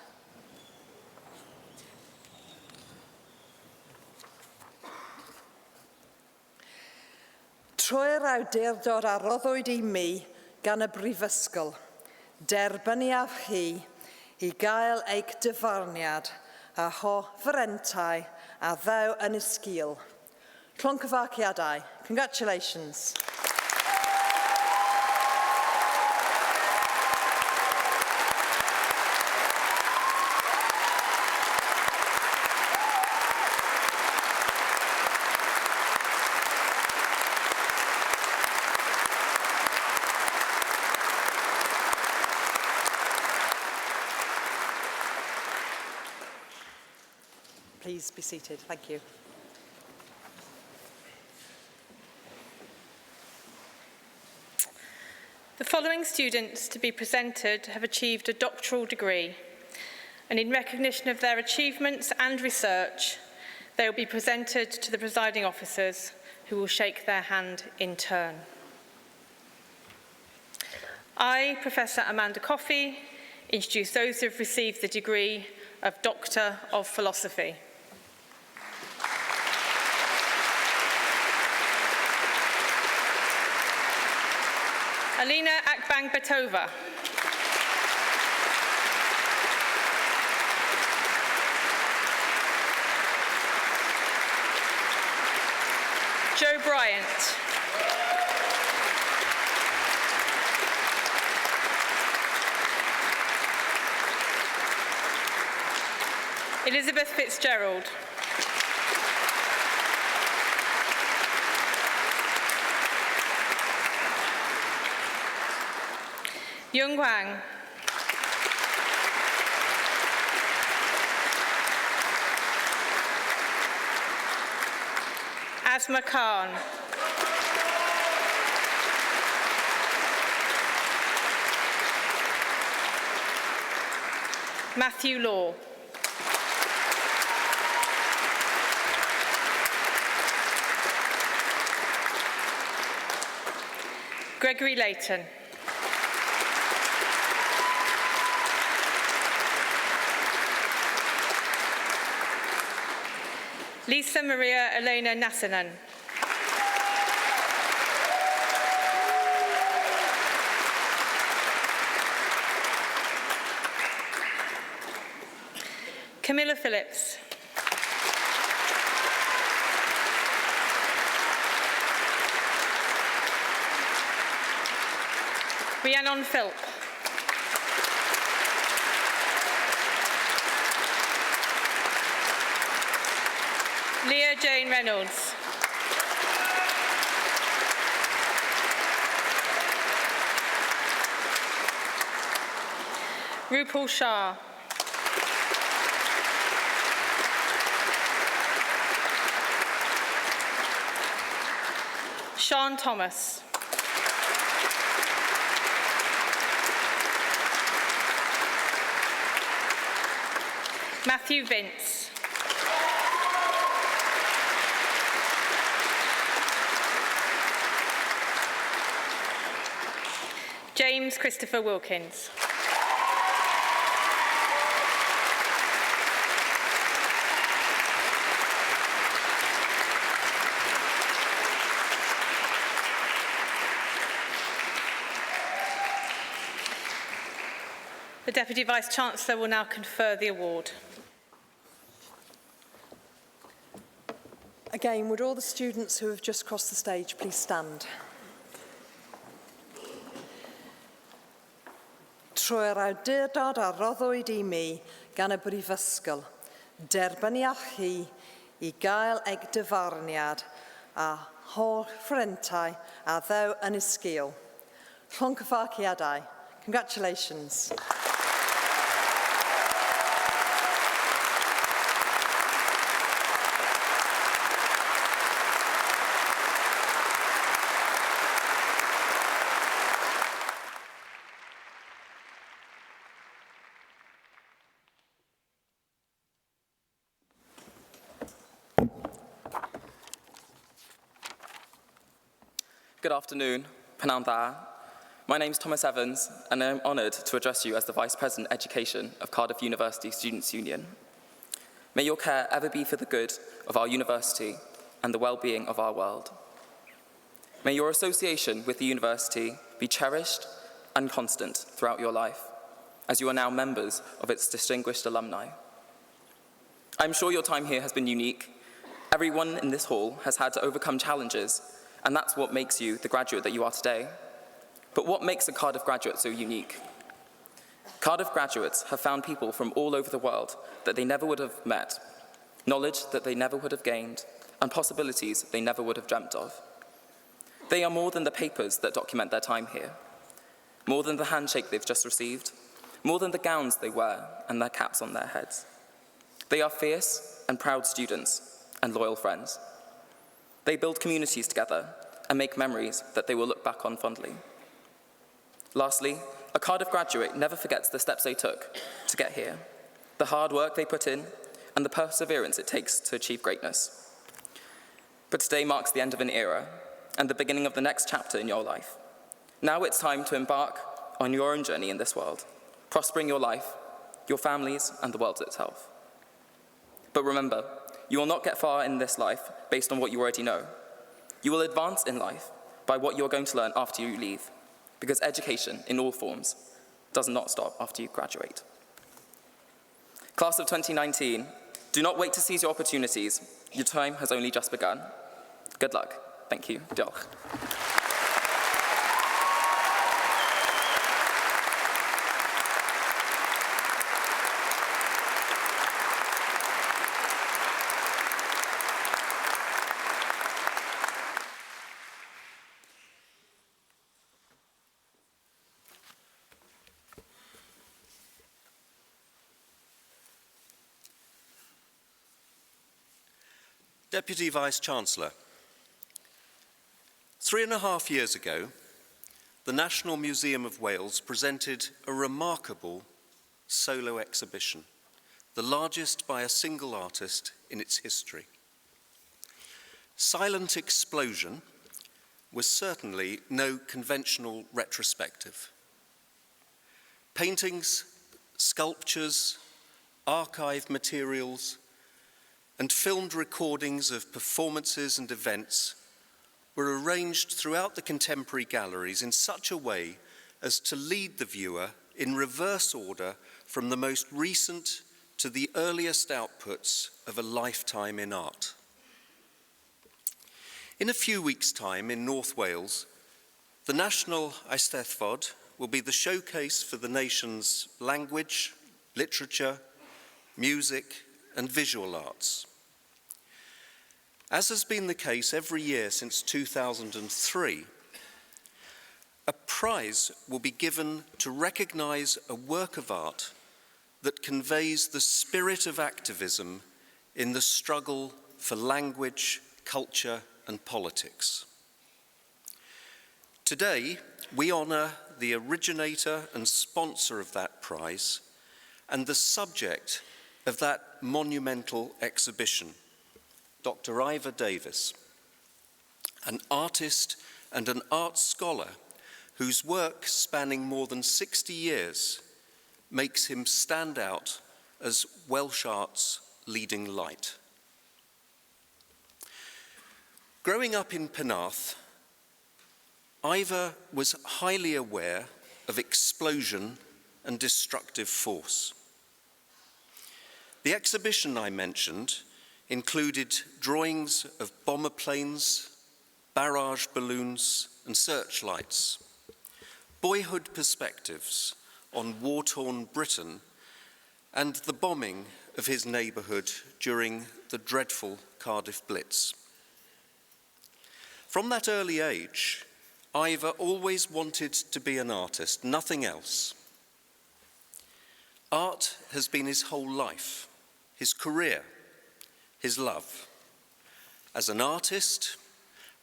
Troi'r awdurdod a roddwyd I mi gan y brifysgol, derbyniaf chi I gael eich dyfarniad a ho frentau a ddew yn y sgil. Cloncyfaciadau. Congratulations. Please be seated. Thank you. The following students to be presented have achieved a doctoral degree, and in recognition of their achievements and research, they will be presented to the presiding officers, who will shake their hand in turn. I, Professor Amanda Coffey, introduce those who have received the degree of Doctor of Philosophy. Alina Akbang-Betova. Joe Bryant. Elizabeth Fitzgerald. Yung Wang. Asma Khan. Matthew Law. Gregory Layton. Lisa Maria Elena Nassanen. Camilla Phillips. Rhiannon Philp. Leah Jane Reynolds. Rupal Shah. Sean Thomas. Matthew Vince. James Christopher Wilkins. Deputy Vice-Chancellor will now confer the award. Again, would all the students who have just crossed the stage please stand? Trwy'r awdurdod a roddwyd I mi gan y Brifysgol, derbynioch chi I gael eich dyfarniad a holl ffrentau a ddew yn ysgil. Llongyfarchiadau. Congratulations. Good afternoon, Pnawn da. My name is Thomas Evans, and I'm honoured to address you as the Vice President Education of Cardiff University Students' Union. May your care ever be for the good of our university and the well-being of our world. May your association with the university be cherished and constant throughout your life, as you are now members of its distinguished alumni. I'm sure your time here has been unique. Everyone in this hall has had to overcome challenges, and that's what makes you the graduate that you are today. But what makes a Cardiff graduate so unique? Cardiff graduates have found people from all over the world that they never would have met, knowledge that they never would have gained, and possibilities they never would have dreamt of. They are more than the papers that document their time here, more than the handshake they've just received, more than the gowns they wear and their caps on their heads. They are fierce and proud students and loyal friends. They build communities together and make memories that they will look back on fondly. Lastly, a Cardiff graduate never forgets the steps they took to get here, the hard work they put in, and the perseverance it takes to achieve greatness. But today marks the end of an era and the beginning of the next chapter in your life. Now it's time to embark on your own journey in this world, prospering your life, your families, and the world itself. But remember, you will not get far in this life based on what you already know. You will advance in life by what you are going to learn after you leave, because education, in all forms, does not stop after you graduate. Class of 2019, do not wait to seize your opportunities. Your time has only just begun. Good luck. Thank you. Diolch. Deputy Vice-Chancellor, 3.5 years ago, the National Museum of Wales presented a remarkable solo exhibition, the largest by a single artist in its history. Silent Explosion was certainly no conventional retrospective. Paintings, sculptures, archive materials, and filmed recordings of performances and events were arranged throughout the contemporary galleries in such a way as to lead the viewer in reverse order from the most recent to the earliest outputs of a lifetime in art. In a few weeks' time in North Wales, the National Eisteddfod will be the showcase for the nation's language, literature, music, and visual arts. As has been the case every year since 2003, a prize will be given to recognise a work of art that conveys the spirit of activism in the struggle for language, culture, and politics. Today, we honour the originator and sponsor of that prize and the subject of that monumental exhibition, Dr. Ivor Davis, an artist and an art scholar whose work spanning more than 60 years makes him stand out as Welsh art's leading light. Growing up in Penarth, Ivor was highly aware of explosion and destructive force. The exhibition I mentioned included drawings of bomber planes, barrage balloons, and searchlights, boyhood perspectives on war-torn Britain, and the bombing of his neighbourhood during the dreadful Cardiff Blitz. From that early age, Ivor always wanted to be an artist, nothing else. Art has been his whole life, his career, his love. As an artist,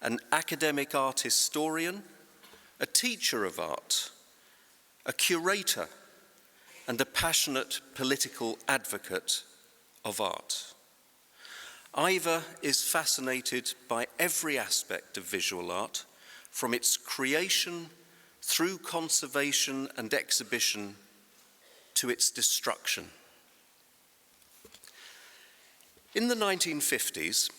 an academic art historian, a teacher of art, a curator, and a passionate political advocate of art. Ivor is fascinated by every aspect of visual art, from its creation through conservation and exhibition to its destruction. In the 1950s,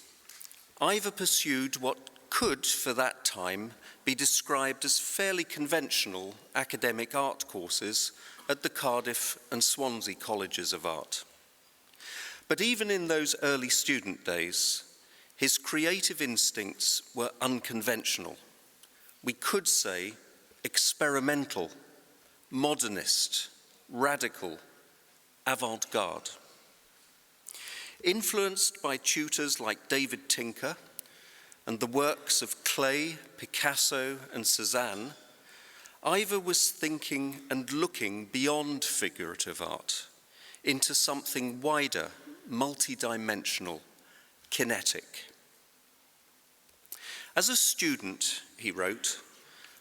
Ivor pursued what could, for that time, be described as fairly conventional academic art courses at the Cardiff and Swansea Colleges of Art. But even in those early student days, his creative instincts were unconventional. We could say experimental, modernist, radical, avant-garde. Influenced by tutors like David Tinker and the works of Klee, Picasso, and Cézanne, Ivor was thinking and looking beyond figurative art into something wider, multidimensional, kinetic. As a student, he wrote,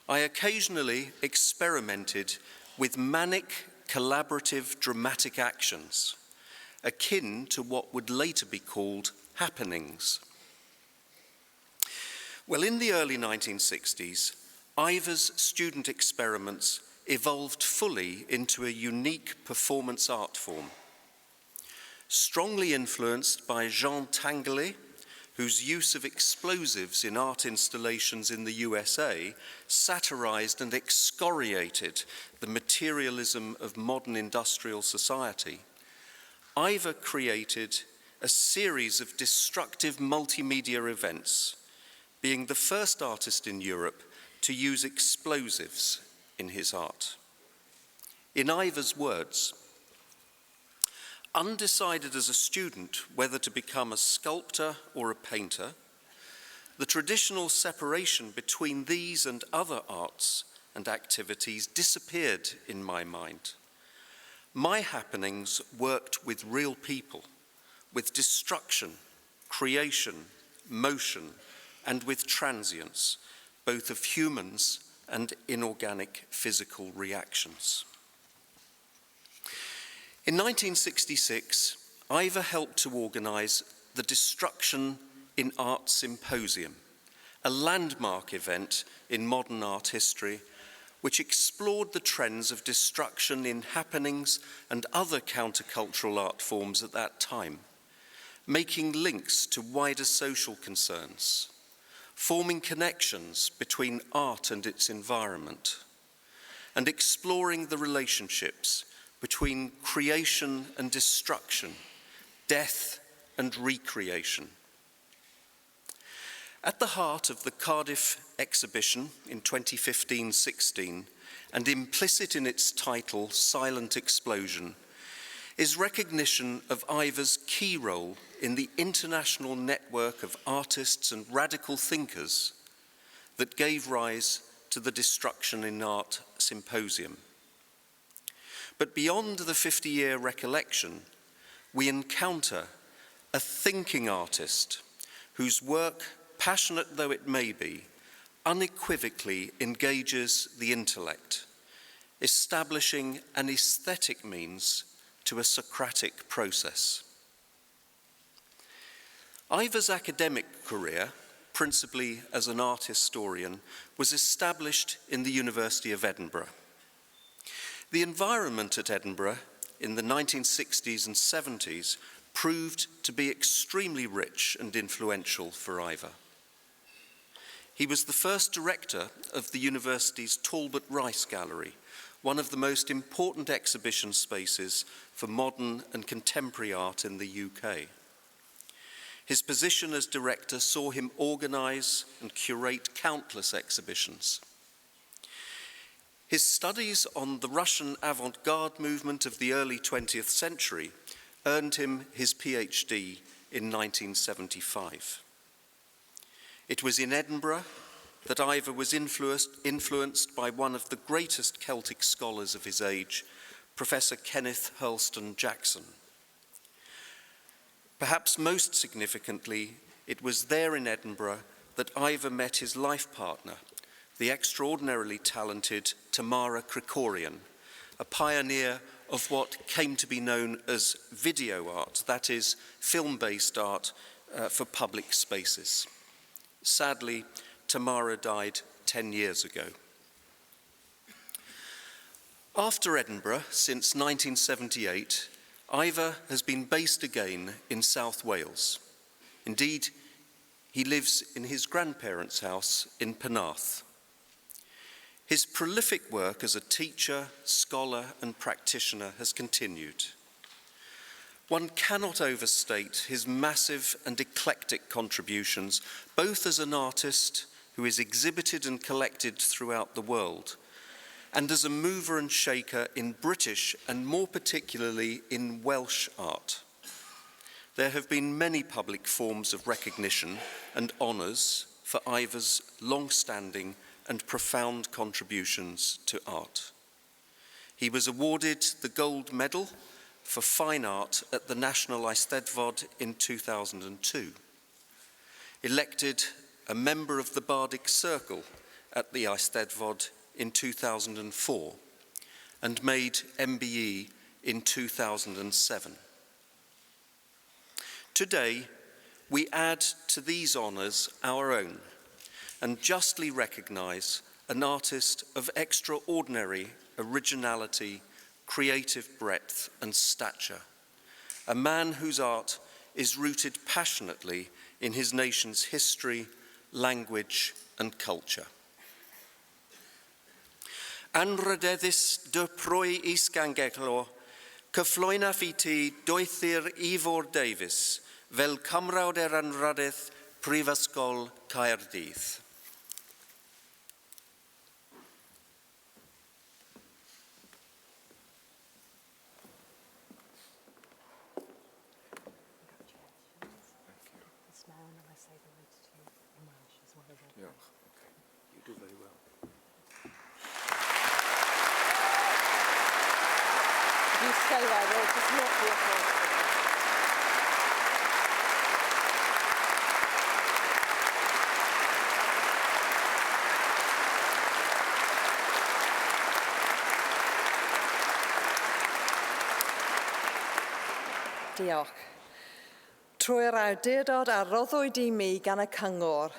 I occasionally experimented with manic, collaborative, dramatic actions, akin to what would later be called happenings. Well, in the early 1960s, Ivor's student experiments evolved fully into a unique performance art form. Strongly influenced by Jean Tinguely, whose use of explosives in art installations in the USA satirized and excoriated the materialism of modern industrial society, Ivor created a series of destructive multimedia events, being the first artist in Europe to use explosives in his art. In Ivor's words, undecided as a student whether to become a sculptor or a painter, the traditional separation between these and other arts and activities disappeared in my mind. My happenings worked with real people, with destruction, creation, motion, and with transience, both of humans and inorganic physical reactions. In 1966, Ivor helped to organise the Destruction in Art Symposium, a landmark event in modern art history which explored the trends of destruction in happenings and other countercultural art forms at that time, making links to wider social concerns, forming connections between art and its environment, and exploring the relationships between creation and destruction, death and recreation. At the heart of the Cardiff exhibition in 2015-16, and implicit in its title, Silent Explosion, is recognition of Ivor's key role in the international network of artists and radical thinkers that gave rise to the Destruction in Art Symposium. But beyond the 50-year recollection, we encounter a thinking artist whose work, passionate though it may be, unequivocally engages the intellect, establishing an aesthetic means to a Socratic process. Ivor's academic career, principally as an art historian, was established in the University of Edinburgh. The environment at Edinburgh in the 1960s and 70s proved to be extremely rich and influential for Ivor. He was the first director of the university's Talbot Rice Gallery, one of the most important exhibition spaces for modern and contemporary art in the UK. His position as director saw him organise and curate countless exhibitions. His studies on the Russian avant-garde movement of the early 20th century earned him his PhD in 1975. It was in Edinburgh that Ivor was influenced by one of the greatest Celtic scholars of his age, Professor Kenneth Hurlstone Jackson. Perhaps most significantly, it was there in Edinburgh that Ivor met his life partner, the extraordinarily talented Tamara Krikorian, a pioneer of what came to be known as video art, that is, film-based art for public spaces. Sadly, Tamara died 10 years ago. After Edinburgh, since 1978, Ivor has been based again in South Wales. Indeed, he lives in his grandparents' house in Penarth. His prolific work as a teacher, scholar, and practitioner has continued. One cannot overstate his massive and eclectic contributions, both as an artist who is exhibited and collected throughout the world, and as a mover and shaker in British and more particularly in Welsh art. There have been many public forms of recognition and honours for Ivor's long-standing and profound contributions to art. He was awarded the Gold Medal for Fine Art at the National Eisteddfod in 2002, elected a member of the Bardic Circle at the Eisteddfod in 2004, and made MBE in 2007. Today, we add to these honours our own, and justly recognise an artist of extraordinary originality, creative breadth and stature, a man whose art is rooted passionately in his nation's history, language and culture. Anrydeddus dy prwy isgangelo, cyflwyna fi ti doethir Ivor Davis fel cymrawd anrhyddedd Prifysgol Caerdydd. You do very well. You stay there, we'll just not be applause. Diolch. Trwy'r awdurdod a roddwyd I mi gan y cyngor,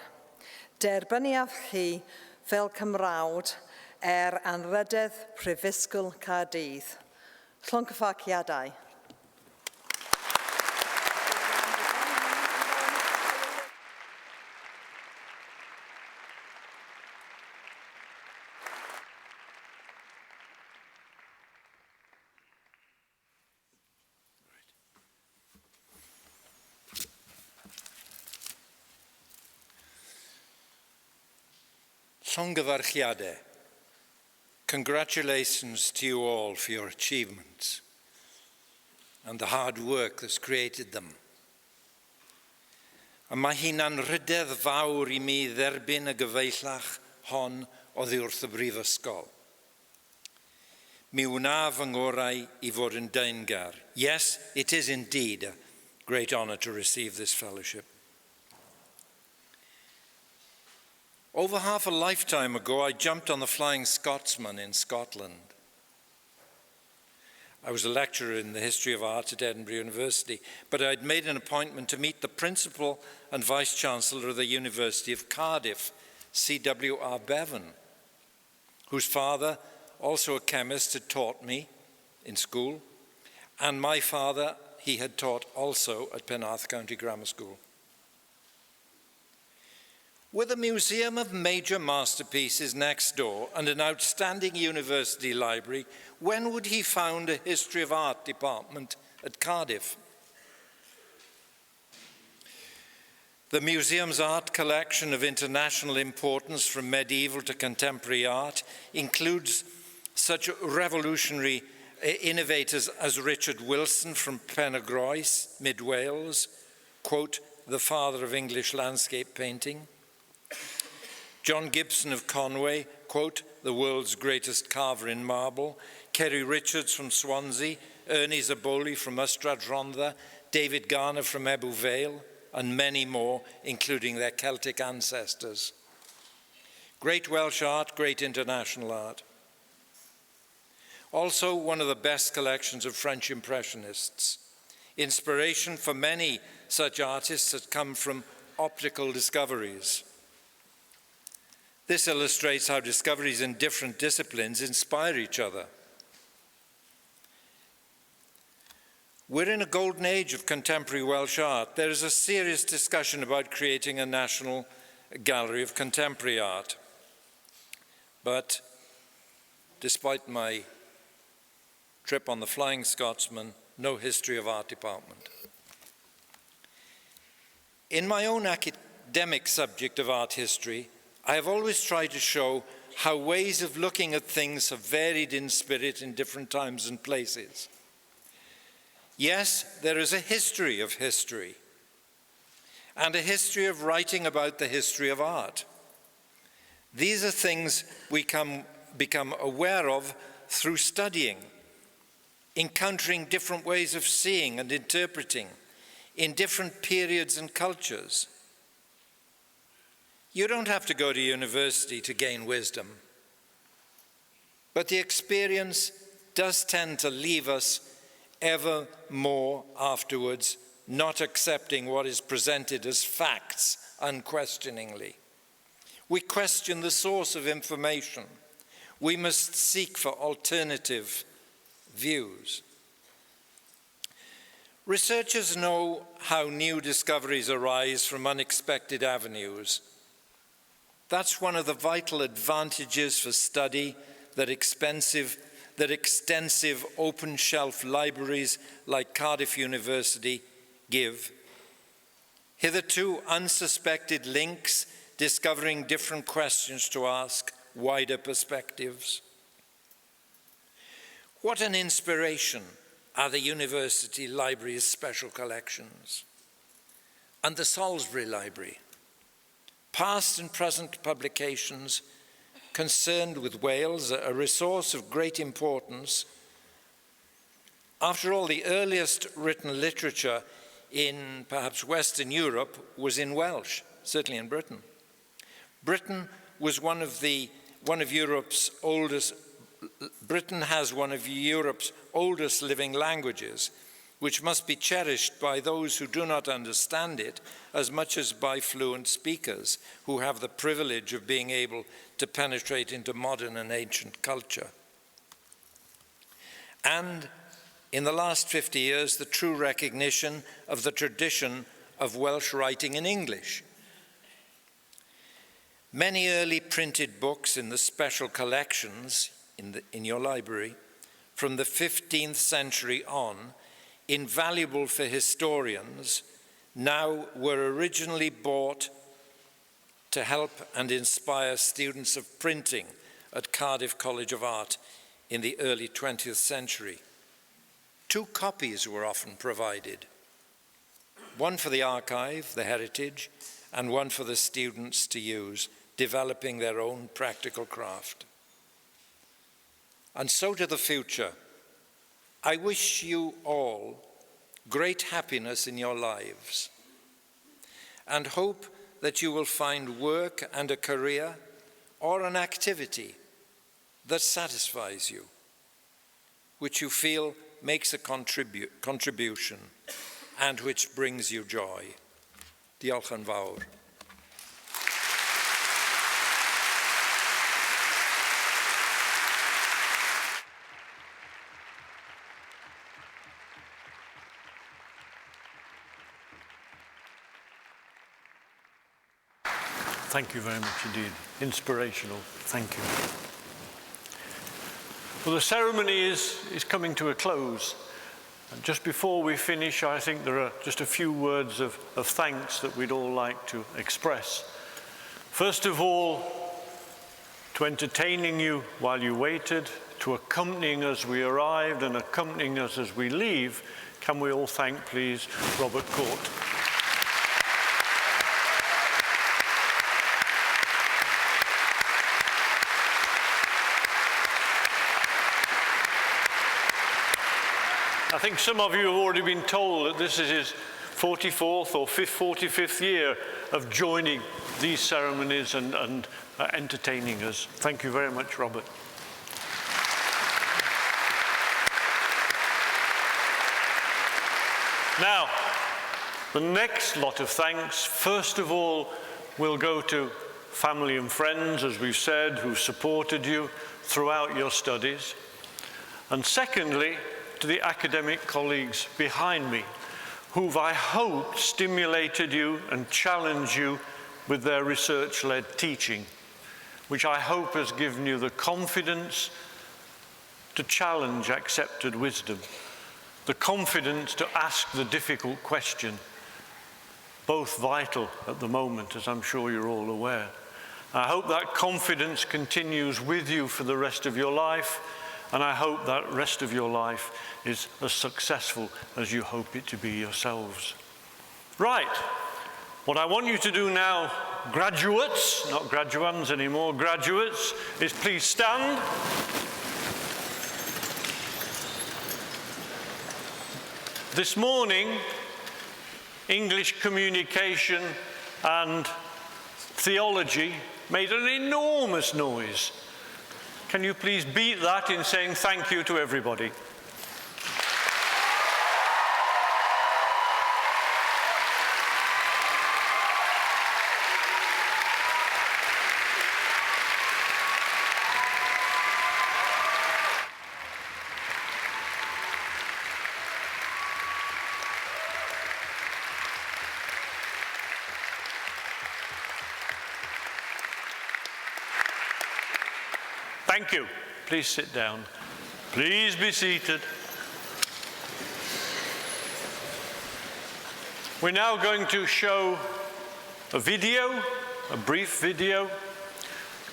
derbyniaf chi fel cymrawd anrhydedd Prifysgol Caerdydd. Llongyffaciadau. Llongyfarchiadau. Congratulations to you all for your achievements and the hard work that's created them. A mae hi'n anrhydedd fawr I mi dderbyn y gyfeillach hon oddi wrth y brifysgol. Mi wnaf yng ngorau I fod yn deungar. Yes, it is indeed a great honour to receive this fellowship. Over half a lifetime ago, I jumped on the Flying Scotsman in Scotland. I was a lecturer in the history of art at Edinburgh University, but I'd made an appointment to meet the Principal and Vice-Chancellor of the University of Cardiff, C.W.R. Bevan, whose father, also a chemist, had taught me in school, and my father, he had taught also at Penarth County Grammar School. With a museum of major masterpieces next door and an outstanding university library, when would he found a history of art department at Cardiff? The museum's art collection of international importance from medieval to contemporary art includes such revolutionary innovators as Richard Wilson from Penygroes, Mid Wales, quote, the father of English landscape painting. John Gibson of Conway, quote, the world's greatest carver in marble. Kerry Richards from Swansea, Ernie Zaboli from Ystrad Rhondda, David Garner from Ebbw Vale, and many more, including their Celtic ancestors. Great Welsh art, great international art. Also, one of the best collections of French Impressionists. Inspiration for many such artists has come from optical discoveries. This illustrates how discoveries in different disciplines inspire each other. We're in a golden age of contemporary Welsh art. There is a serious discussion about creating a national gallery of contemporary art. But despite my trip on the Flying Scotsman, no history of art department. In my own academic subject of art history, I have always tried to show how ways of looking at things have varied in spirit in different times and places. Yes, there is a history of history, and a history of writing about the history of art. These are things we become aware of through studying, encountering different ways of seeing and interpreting in different periods and cultures. You don't have to go to university to gain wisdom, but the experience does tend to leave us ever more afterwards, not accepting what is presented as facts unquestioningly. We question the source of information. We must seek for alternative views. Researchers know how new discoveries arise from unexpected avenues. That's one of the vital advantages for study that extensive open shelf libraries like Cardiff University give. Hitherto unsuspected links, discovering different questions to ask, wider perspectives. What an inspiration are the University Library's special collections and the Salisbury Library. Past and present publications concerned with Wales, a resource of great importance. After all, the earliest written literature in perhaps Western Europe was in Welsh, certainly in Britain. Britain has one of Europe's oldest living languages, which must be cherished by those who do not understand it as much as by fluent speakers who have the privilege of being able to penetrate into modern and ancient culture. And in the last 50 years, the true recognition of the tradition of Welsh writing in English. Many early printed books in the special collections in your library from the 15th century on, invaluable for historians, now were originally bought to help and inspire students of printing at Cardiff College of Art in the early 20th century. 2 copies were often provided, one for the archive, the heritage, and one for the students to use, developing their own practical craft. And so to the future. I wish you all great happiness in your lives and hope that you will find work and a career or an activity that satisfies you, which you feel makes a contribution and which brings you joy. Diolch yn fawr. Thank you very much indeed. Inspirational. Thank you. Well, the ceremony is coming to a close. And just before we finish, I think there are just a few words of thanks that we'd all like to express. First of all, to entertaining you while you waited, to accompanying us as we arrived and accompanying us as we leave, can we all thank, please, Robert Court. I think some of you have already been told that this is his 44th or 45th year of joining these ceremonies and entertaining us. Thank you very much, Robert. Now, the next lot of thanks, first of all, will go to family and friends, as we've said, who supported you throughout your studies. And secondly, to the academic colleagues behind me, who've, I hope, stimulated you and challenged you with their research-led teaching, which I hope has given you the confidence to challenge accepted wisdom, the confidence to ask the difficult question, both vital at the moment, as I'm sure you're all aware. I hope that confidence continues with you for the rest of your life, and I hope that rest of your life is as successful as you hope it to be yourselves. Right, what I want you to do now, graduates, not graduands anymore, graduates, is please stand. This morning, English communication and theology made an enormous noise. Can you please beat that in saying thank you to everybody? Thank you. Please sit down. Please be seated. We're now going to show a video, a brief video.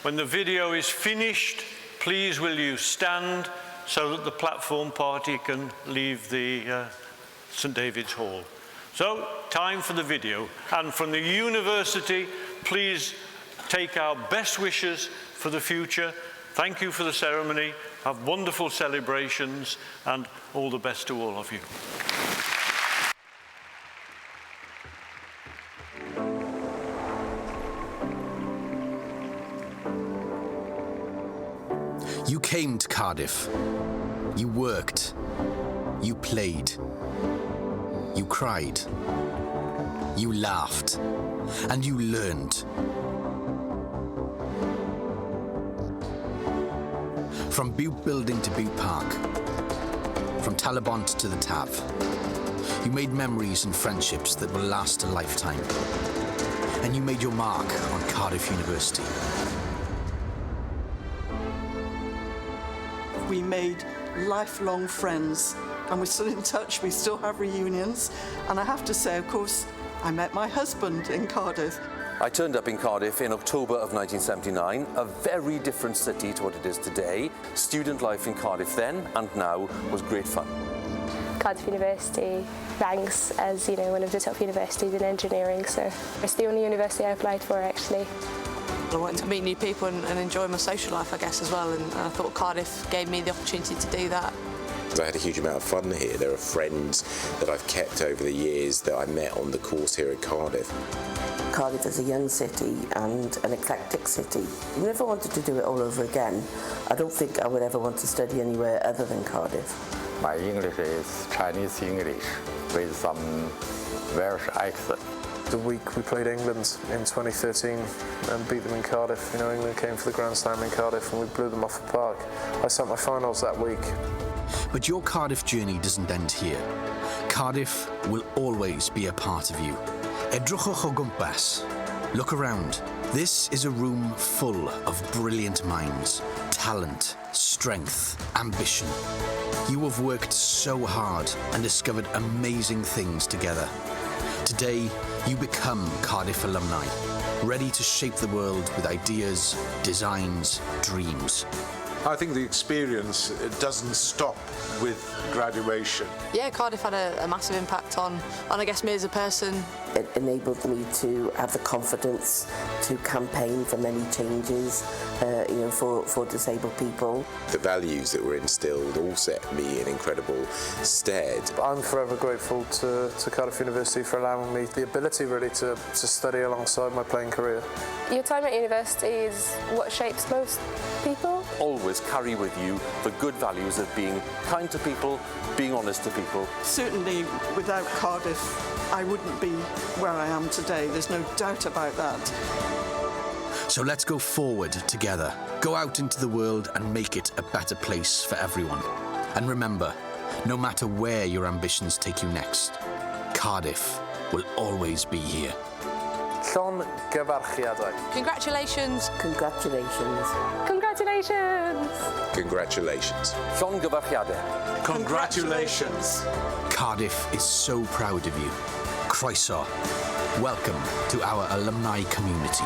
When the video is finished, please will you stand so that the platform party can leave the St. David's Hall. So, time for the video. And from the university, please take our best wishes for the future. Thank you for the ceremony, have wonderful celebrations, and all the best to all of you. You came to Cardiff. You worked. You played. You cried. You laughed. And you learned. From Butte Building to Butte Park, from Talabont to the Tav, you made memories and friendships that will last a lifetime. And you made your mark on Cardiff University. We made lifelong friends, and we're still in touch. We still have reunions. And I have to say, of course, I met my husband in Cardiff. I turned up in Cardiff in October of 1979, a very different city to what it is today. Student life in Cardiff then and now was great fun. Cardiff University ranks as, one of the top universities in engineering, so it's the only university I applied for, actually. I wanted to meet new people and enjoy my social life, I guess, as well, and I thought Cardiff gave me the opportunity to do that. I had a huge amount of fun here. There are friends that I've kept over the years that I met on the course here at Cardiff. Cardiff is a young city and an eclectic city. I never wanted to do it all over again. I don't think I would ever want to study anywhere other than Cardiff. My English is Chinese English with some Welsh accent. The week we played England in 2013 and beat them in Cardiff. England came for the Grand Slam in Cardiff and we blew them off the park. I sent my finals that week. But your Cardiff journey doesn't end here. Cardiff will always be a part of you. Edrychwch o gwmpas. Look around. This is a room full of brilliant minds, talent, strength, ambition. You have worked so hard and discovered amazing things together. Today, you become Cardiff alumni, ready to shape the world with ideas, designs, dreams. I think the experience doesn't stop with graduation. Yeah, Cardiff had a massive impact on I guess me as a person. It enabled me to have the confidence to campaign for many changes, for disabled people. The values that were instilled all set me in incredible stead. I'm forever grateful to Cardiff University for allowing me the ability really to study alongside my playing career. Your time at university is what shapes most people. Always carry with you the good values of being kind to people, being honest to people. Certainly, without Cardiff, I wouldn't be where I am today. There's no doubt about that. So let's go forward together. Go out into the world and make it a better place for everyone. And remember, no matter where your ambitions take you next, Cardiff will always be here. Llongyfarchiadau. Congratulations. Congratulations. Congratulations. Congratulations. Llongyfarchiadau. Congratulations. Cardiff is so proud of you. Croeso. Welcome to our alumni community.